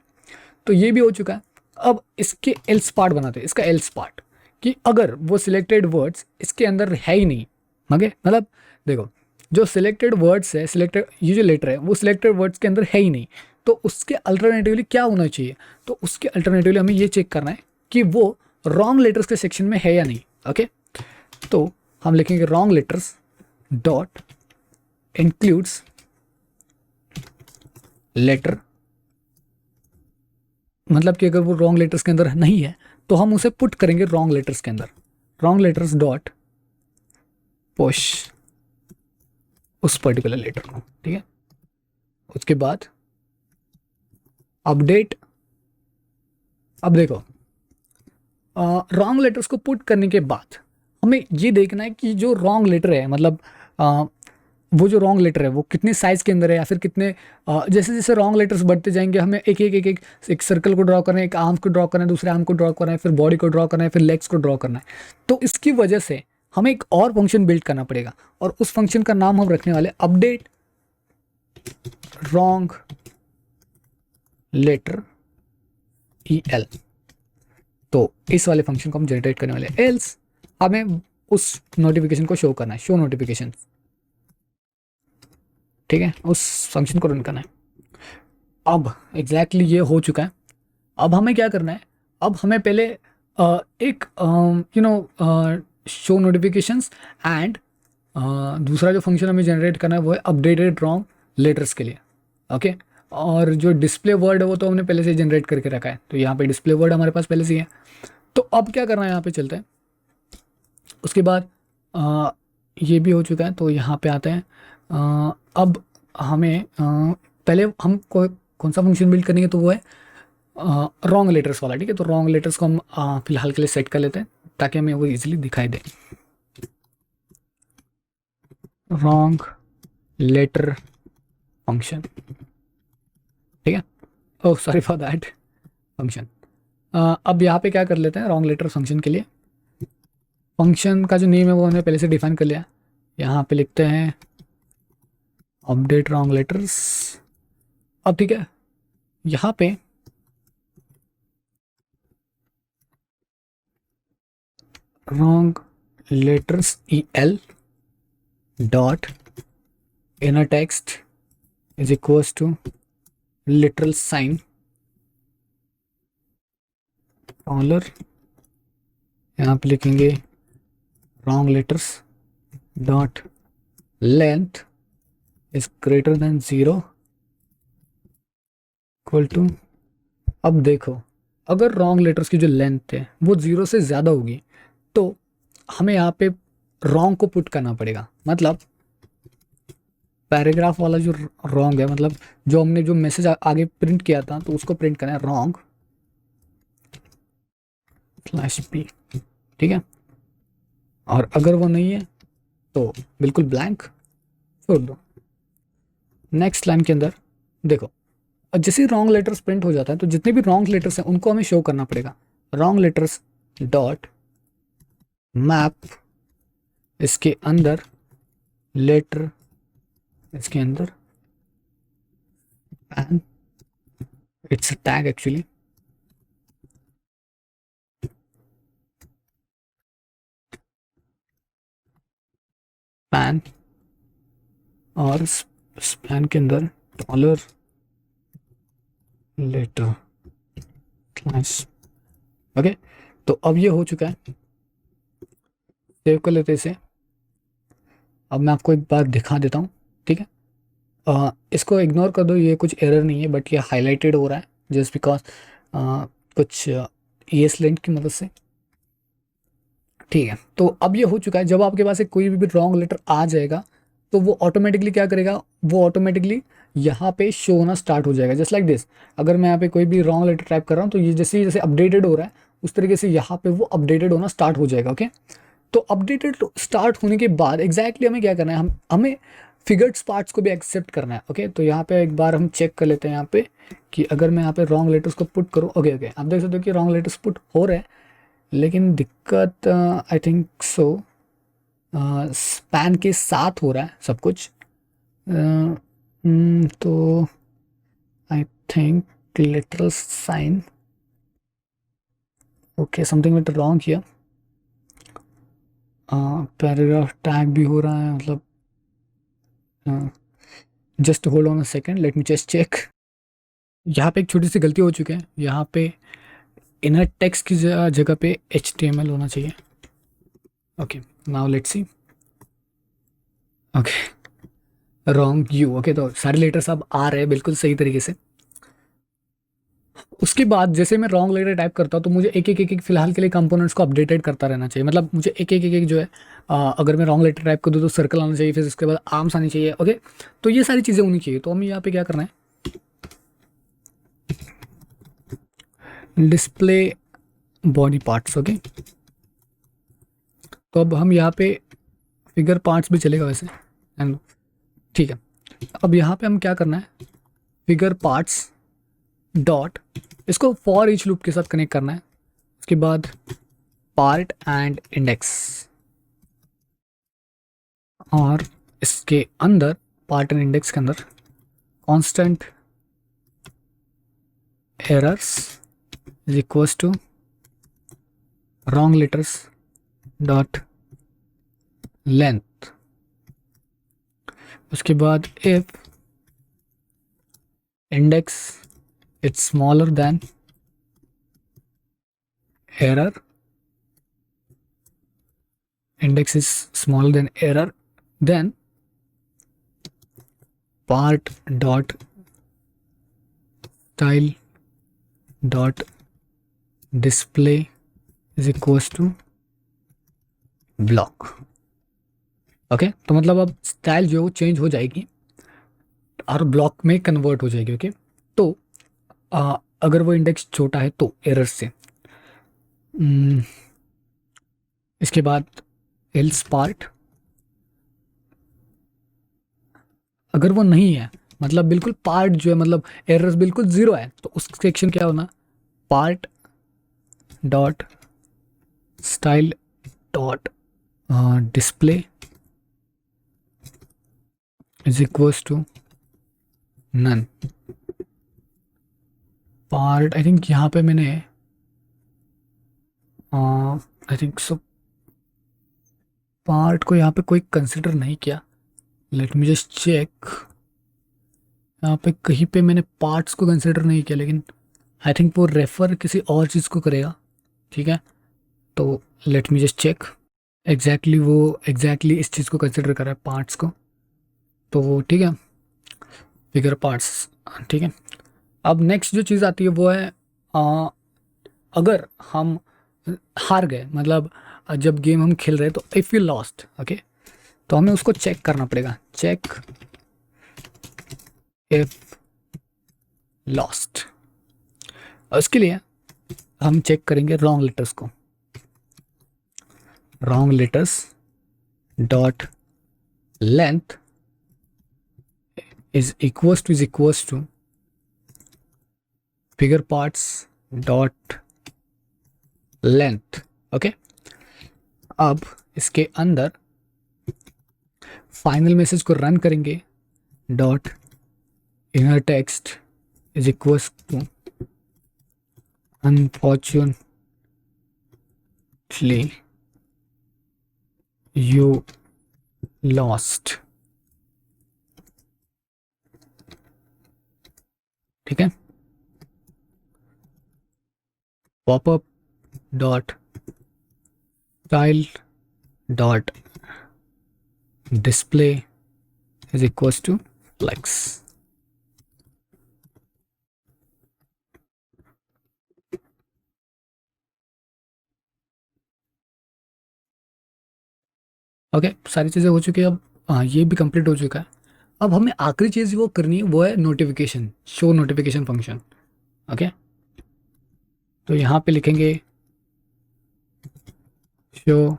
तो ये भी हो चुका है। अब इसके एल्स पार्ट बनाते हैं, इसका एल्स पार्ट, कि अगर वो सिलेक्टेड वर्ड्स इसके अंदर है ही नहीं, ओके, मतलब देखो जो सिलेक्टेड वर्ड्स है, सिलेक्टेड ये जो लेटर है वो सिलेक्टेड वर्ड्स के अंदर है ही नहीं, तो उसके अल्टरनेटिवली क्या होना चाहिए, तो उसके अल्टरनेटिवली हमें ये चेक करना है कि वो रॉन्ग लेटर्स के सेक्शन में है या नहीं, ओके। तो हम लिखेंगे wrong letters dot includes letter, मतलब कि अगर वो रॉन्ग लेटर्स के अंदर नहीं है तो हम उसे पुट करेंगे रॉन्ग लेटर्स के अंदर, रॉन्ग लेटर्स डॉट पुश उस पर्टिकुलर लेटर को, ठीक है। उसके बाद अपडेट, अब देखो रॉन्ग लेटर्स को पुट करने के बाद हमें ये देखना है कि जो रॉन्ग लेटर है, मतलब वो जो रॉन्ग लेटर है वो कितने साइज़ के अंदर है, या फिर कितने जैसे जैसे रॉन्ग लेटर्स बढ़ते जाएंगे हमें एक सर्कल को ड्रॉ करना है, एक आर्म को ड्रॉ करना है, दूसरे आर्म को ड्रॉ करना है, फिर बॉडी को ड्रॉ करना है, फिर लेग्स को ड्रॉ करना है। तो इसकी वजह से हमें एक और फंक्शन बिल्ड करना पड़ेगा, और उस फंक्शन का नाम हम रखने वाले अपडेट रॉन्ग लेटर EL। तो इस वाले फंक्शन को हम जनरेट करने वाले, एल्स हमें उस नोटिफिकेशन को शो करना है, शो नोटिफिकेशन, ठीक है, उस फंक्शन को रन करना है। अब एग्जैक्टली ये हो चुका है। अब हमें क्या करना है, अब हमें पहले एक शो नोटिफिकेशंस एंड दूसरा जो फंक्शन हमें जनरेट करना है वो है अपडेटेड रॉन्ग लेटर्स के लिए, ओके। और जो डिस्प्ले वर्ड है वो तो हमने पहले से जनरेट करके रखा है, तो यहाँ पे डिस्प्ले वर्ड हमारे पास पहले से है। तो अब क्या करना है, यहाँ पे चलते हैं। उसके बाद ये भी हो चुका है, तो यहाँ पे आते हैं। अब हमें पहले हम कौन सा फंक्शन बिल्ड करेंगे, तो वो है रॉन्ग लेटर्स वाला, ठीक है। तो रॉन्ग लेटर्स को हम फिलहाल के लिए सेट कर लेते हैं ताकि हमें वो इजीली दिखाई दे। रॉन्ग लेटर फंक्शन, ठीक है, ओह सॉरी फॉर दैट फंक्शन। अब यहाँ पे क्या कर लेते हैं, रॉन्ग लेटर फंक्शन के लिए फंक्शन का जो नेम है वो हमने पहले से डिफाइन कर लिया। यहाँ पे लिखते हैं अपडेट रॉन्ग लेटर्स। अब ठीक है, यहाँ पे wrong letters EL dot inner text is equals to literal sign dollar, यहाँ पे लिखेंगे wrong letters dot length is greater than 0 equal to, अब देखो अगर रॉन्ग लेटर्स की जो लेंथ है वो 0 से ज़्यादा होगी तो हमें यहाँ पे रॉन्ग को पुट करना पड़ेगा। मतलब पैराग्राफ वाला जो रॉन्ग है, मतलब जो हमने जो मैसेज आगे प्रिंट किया था तो उसको प्रिंट करना है रॉन्ग स्लैश पी, ठीक है। और अगर वो नहीं है तो बिल्कुल ब्लैंक छोड़ दो। नेक्स्ट लाइन के अंदर देखो, और जैसे रॉन्ग लेटर्स प्रिंट हो जाता है तो जितने भी रॉन्ग लेटर्स हैं उनको हमें शो करना पड़ेगा। रॉन्ग लेटर्स डॉट मैप, इसके अंदर लेटर, इसके अंदर and it's tag actually, pan, और स्पैन के अंदर डॉलर लेटर क्लास। ओके, तो अब ये हो चुका है, सेव कर लेते इसे। अब मैं आपको एक बार दिखा देता हूँ, ठीक है। इसको इग्नोर कर दो, ये कुछ एरर नहीं है, बट ये हाईलाइटेड हो रहा है जस्ट बिकॉज कुछ ES लिंक की मदद से, ठीक है। तो अब ये हो चुका है, जब आपके पास एक कोई भी रॉन्ग लेटर आ जाएगा तो वो ऑटोमेटिकली क्या करेगा, वो ऑटोमेटिकली यहाँ पे शो होना स्टार्ट हो जाएगा जस्ट लाइक दिस। अगर मैं यहाँ पे कोई भी रॉन्ग लेटर टाइप कर रहा हूँ तो ये जैसे जैसे अपडेटेड हो रहा है उस तरीके से यहाँ पे वो अपडेटेड होना स्टार्ट हो जाएगा। ओके, तो अपडेटेड स्टार्ट होने के बाद एग्जैक्टली हमें क्या करना है, हमें फिगर्ड्स पार्ट्स को भी एक्सेप्ट करना है। ओके, तो यहाँ पे एक बार हम चेक कर लेते हैं यहाँ पे कि अगर मैं यहाँ पे रॉन्ग लेटर्स को पुट करूँ, ओके ओके आप देख सकते हो कि रॉन्ग लेटर्स पुट हो रहे हैं, लेकिन दिक्कत आई थिंक सो स्पैन के साथ हो रहा है सब कुछ। तो I think literal sign, okay something with wrong here. Paragraph tag भी हो रहा है, मतलब just hold on a second, let me just check. यहाँ पे एक छोटी सी गलती हो चुकी है, यहाँ पे इनर टेक्स्ट की जगह पे HTML होना चाहिए। Okay now let's see, okay wrong you. Okay, तो सारे लेटर्स अब आ रहे हैं बिल्कुल सही तरीके से। उसके बाद जैसे मैं रॉन्ग लेटर टाइप करता हूँ तो मुझे एक एक फिलहाल के लिए कंपोनेंट्स को अपडेटेड करता रहना चाहिए। मतलब मुझे एक जो है अगर मैं रॉन्ग लेटर टाइप कर दूँ तो सर्कल आना चाहिए, फिर उसके बाद आर्म्स आनी चाहिए। ओके, तो ये सारी चीज़ें होनी चाहिए। तो हमें यहाँ पे क्या करना है, डिस्प्ले बॉडी पार्ट्स। ओके, तो अब हम यहाँ पे फिगर पार्ट्स भी चलेगा वैसे, एंड ठीक है। अब यहाँ पे हम क्या करना है, फिगर पार्ट्स डॉट, इसको फॉर ईच लूप के साथ कनेक्ट करना है। उसके बाद पार्ट एंड इंडेक्स, और इसके अंदर पार्ट एंड इंडेक्स के अंदर constant errors is equals to wrong letters dot length. उसके बाद if index it's smaller than error, index is smaller than error, then part dot style dot display is equals to block। Okay, तो मतलब अब style जो change हो जाएगी और block में कन्वर्ट हो जाएगी। ओके, तो अगर वो इंडेक्स छोटा है तो एरर से, इसके बाद एल्स पार्ट, अगर वो नहीं है मतलब बिल्कुल पार्ट जो है मतलब एरर्स बिल्कुल ज़ीरो है तो उस सेक्शन क्या होना, part dot style dot display is equals to none. Part I think यहाँ पे मैंने आई थिंक सो पार्ट को यहाँ पे कोई कंसिडर नहीं किया, लेट मी जस्ट चेक। यहाँ पे कहीं पे मैंने पार्ट्स को कंसिडर नहीं किया, लेकिन आई थिंक वो रेफर किसी और चीज़ को करेगा, ठीक है। तो let me just check, exactly वो एग्जैक्टली इस चीज़ को कंसिडर कर रहा है, पार्ट्स को। तो ठीक है, फिगर पार्ट्स, ठीक है। अब नेक्स्ट जो चीज़ आती है वो है अगर हम हार गए, मतलब जब गेम हम खेल रहे हैं तो इफ़ यू लॉस्ट, ओके, तो हमें उसको चेक करना पड़ेगा, चेक इफ लॉस्ट। उसके लिए हम चेक करेंगे रॉन्ग लेटर्स को, wrong letters dot length is equals to figure parts dot length, okay. अब इसके अंदर फाइनल मैसेज को रन करेंगे, dot inner text is equals to unfortunately you lost, ठीक है। Popup dot child dot display is equals to flex. Okay, सारी चीज़ें हो चुकी है। अब हाँ, ये भी कंप्लीट हो चुका है। अब हमें आखिरी चीज़ वो करनी है, वो है notification, show notification function, okay. तो यहाँ पे लिखेंगे शो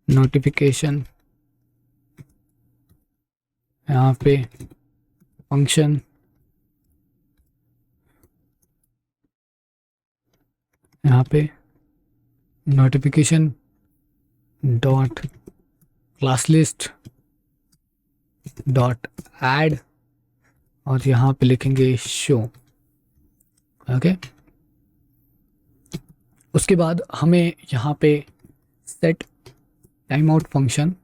नोटिफिकेशन, यहाँ पे फंक्शन, यहाँ पे notification dot class list dot add, और यहाँ पे लिखेंगे शो, ओके। उसके बाद हमें यहाँ पे सेट टाइम आउट फंक्शन,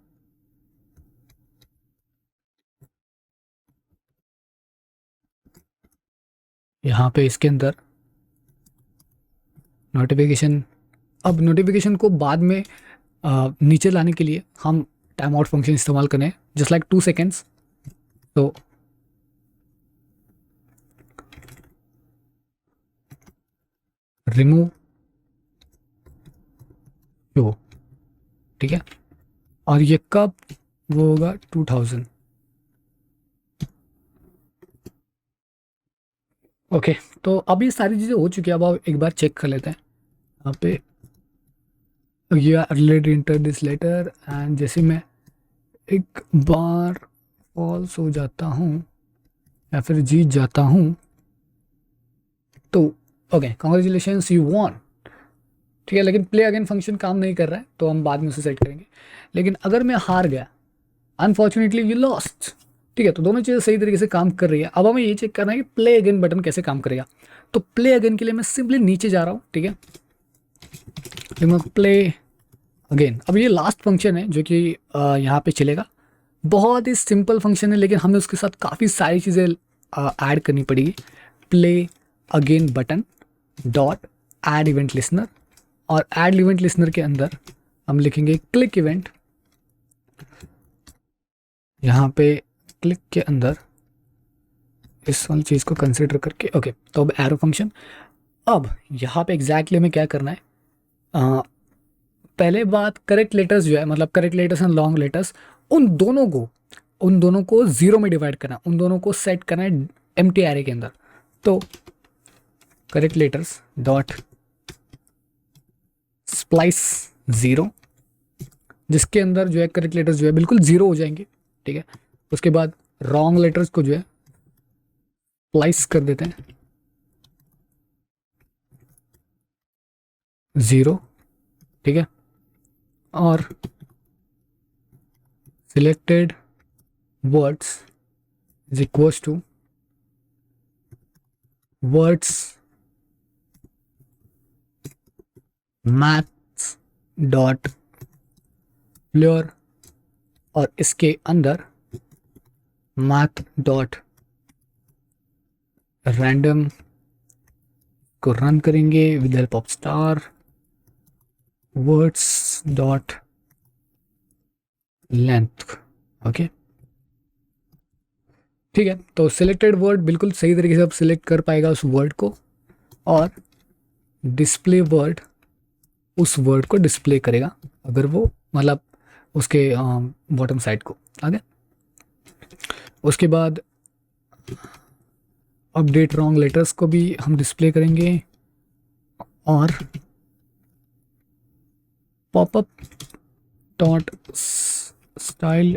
यहाँ पे इसके अंदर नोटिफिकेशन, अब नोटिफिकेशन को बाद में नीचे लाने के लिए हम टाइम आउट फंक्शन इस्तेमाल करें, जस्ट लाइक 2 सेकेंड्स। तो रिमूव शो, ठीक है। और ये कब वो होगा, 2000, ओके। तो अब ये सारी चीज़ें हो चुकी है। अब आप एक बार चेक कर लेते हैं यहाँ पे, ये early enter this letter, and जैसे मैं एक बार फॉल्स हो जाता हूँ या फिर जीत जाता हूँ तो ओके, कॉन्ग्रेचुलेशंस यू वॉन, ठीक है। लेकिन प्ले अगेन फंक्शन काम नहीं कर रहा है, तो हम बाद में उसे सेट करेंगे। लेकिन अगर मैं हार गया, अनफॉर्चुनेटली यू लॉस्ट, ठीक है, तो दोनों चीज़ें सही तरीके से काम कर रही है। अब हमें ये चेक करना है कि प्ले अगेन बटन कैसे काम करेगा। तो प्ले अगेन के लिए मैं सिंपली नीचे जा रहा हूँ, ठीक है, प्ले अगेन। अब ये लास्ट फंक्शन है जो कि यहाँ पे चलेगा। बहुत ही सिंपल फंक्शन है, लेकिन हमें उसके साथ काफ़ी सारी चीज़ें ऐड करनी पड़ेगी। Play again button dot add event listener, और ऐड इवेंट लिसनर के अंदर हम लिखेंगे क्लिक इवेंट। यहाँ पे क्लिक के अंदर इस वाली चीज़ को कंसिडर करके, ओके। तो अब एरो फंक्शन, अब यहाँ पे एग्जैक्टली हमें क्या करना है, पहले बात करेक्ट लेटर्स जो है, मतलब correct letters and long letters, उन दोनों को जीरो में डिवाइड करना, उन दोनों को सेट करना है एम्प्टी एरे के अंदर। तो correct letters dot splice zero, जिसके अंदर जो है करेक्ट लेटर्स जो है बिल्कुल जीरो हो जाएंगे, ठीक है। उसके बाद रॉन्ग लेटर्स को जो है स्प्लाइस कर देते हैं जीरो, ठीक है। और selected words is equals to words maths dot pure, और इसके अंदर मैथ डॉट रैंडम को रन करेंगे with help of star words dot length, okay. ठीक है, तो सिलेक्टेड वर्ड बिल्कुल सही तरीके से अब सिलेक्ट कर पाएगा उस वर्ड को, और डिस्प्ले वर्ड उस वर्ड को डिस्प्ले करेगा अगर वो मतलब उसके बॉटम साइड को आगे। उसके बाद अपडेट रॉन्ग लेटर्स को भी हम डिस्प्ले करेंगे, और popup dot style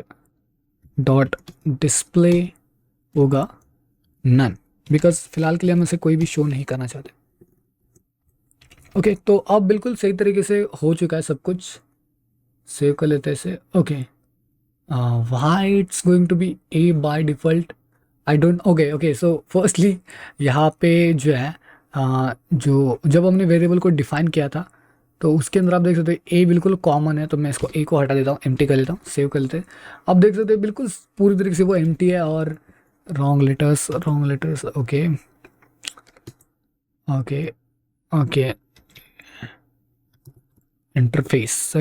dot display होगा नन, बिकॉज फिलहाल के लिए हम इसे कोई भी शो नहीं करना चाहते। ओके, तो अब बिल्कुल सही तरीके से हो चुका है सब कुछ। सेव कर लेते हैं इसे। Okay, why it's going to be a by default, I don't. Okay, so firstly यहाँ पे जो है जो जब हमने वेरिएबल को डिफाइन किया था तो उसके अंदर आप देख सकते हो ए बिल्कुल कॉमन है, तो मैं इसको ए को हटा देता हूँ, एम्प्टी कर लेता हूँ, सेव कर लेते हैं। अब देख सकते हो बिल्कुल पूरी तरीके से वो एम्प्टी है, और wrong letters okay okay okay interface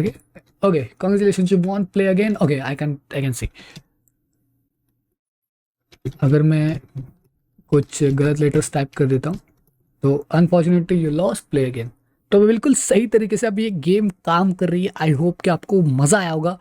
okay congratulations you want play again. Okay, I can see अगर मैं कुछ गलत लेटर्स टाइप कर देता हूँ तो unfortunately you lost play again. तो बिल्कुल सही तरीके से अब ये गेम काम कर रही है। आई होप कि आपको मज़ा आया होगा।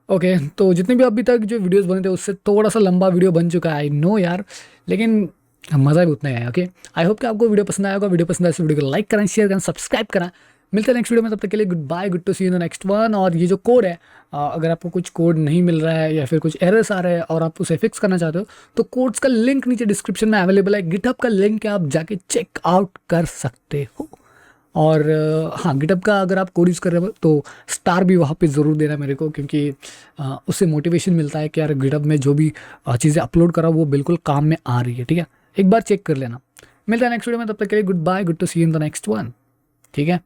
ओके, तो जितने भी अभी तक जो वीडियोस बने थे उससे थोड़ा सा लंबा वीडियो बन चुका है, आई नो यार, लेकिन मज़ा भी उतना ही आया। ओके, आई होप कि आपको वीडियो पसंद आया होगा। वीडियो पसंद आया तो वीडियो को लाइक करें, शेयर करें, सब्सक्राइब करें। मिलते हैं नेक्स्ट वीडियो में, तब तक के लिए good bye, good to see in the next one. और ये जो कोड है, अगर आपको कुछ कोड नहीं मिल रहा है या फिर कुछ एरर्स आ रहे हैं और आप उसे फिक्स करना चाहते हो तो कोड्स का लिंक नीचे डिस्क्रिप्शन में अवेलेबल है। गिटहब का लिंक है, आप जाके चेक आउट कर सकते हो। और हाँ, गिटहब का अगर आप कोड यूज़ कर रहे हो तो स्टार भी वहाँ पे ज़रूर देना मेरे को, क्योंकि उससे मोटिवेशन मिलता है कि यार गिटहब में जो भी चीज़ें अपलोड करा वो बिल्कुल काम में आ रही है। ठीक है, एक बार चेक कर लेना। मिलता है नेक्स्ट वीडियो में, तब तक के लिए good bye, good to see in the next one. ठीक है।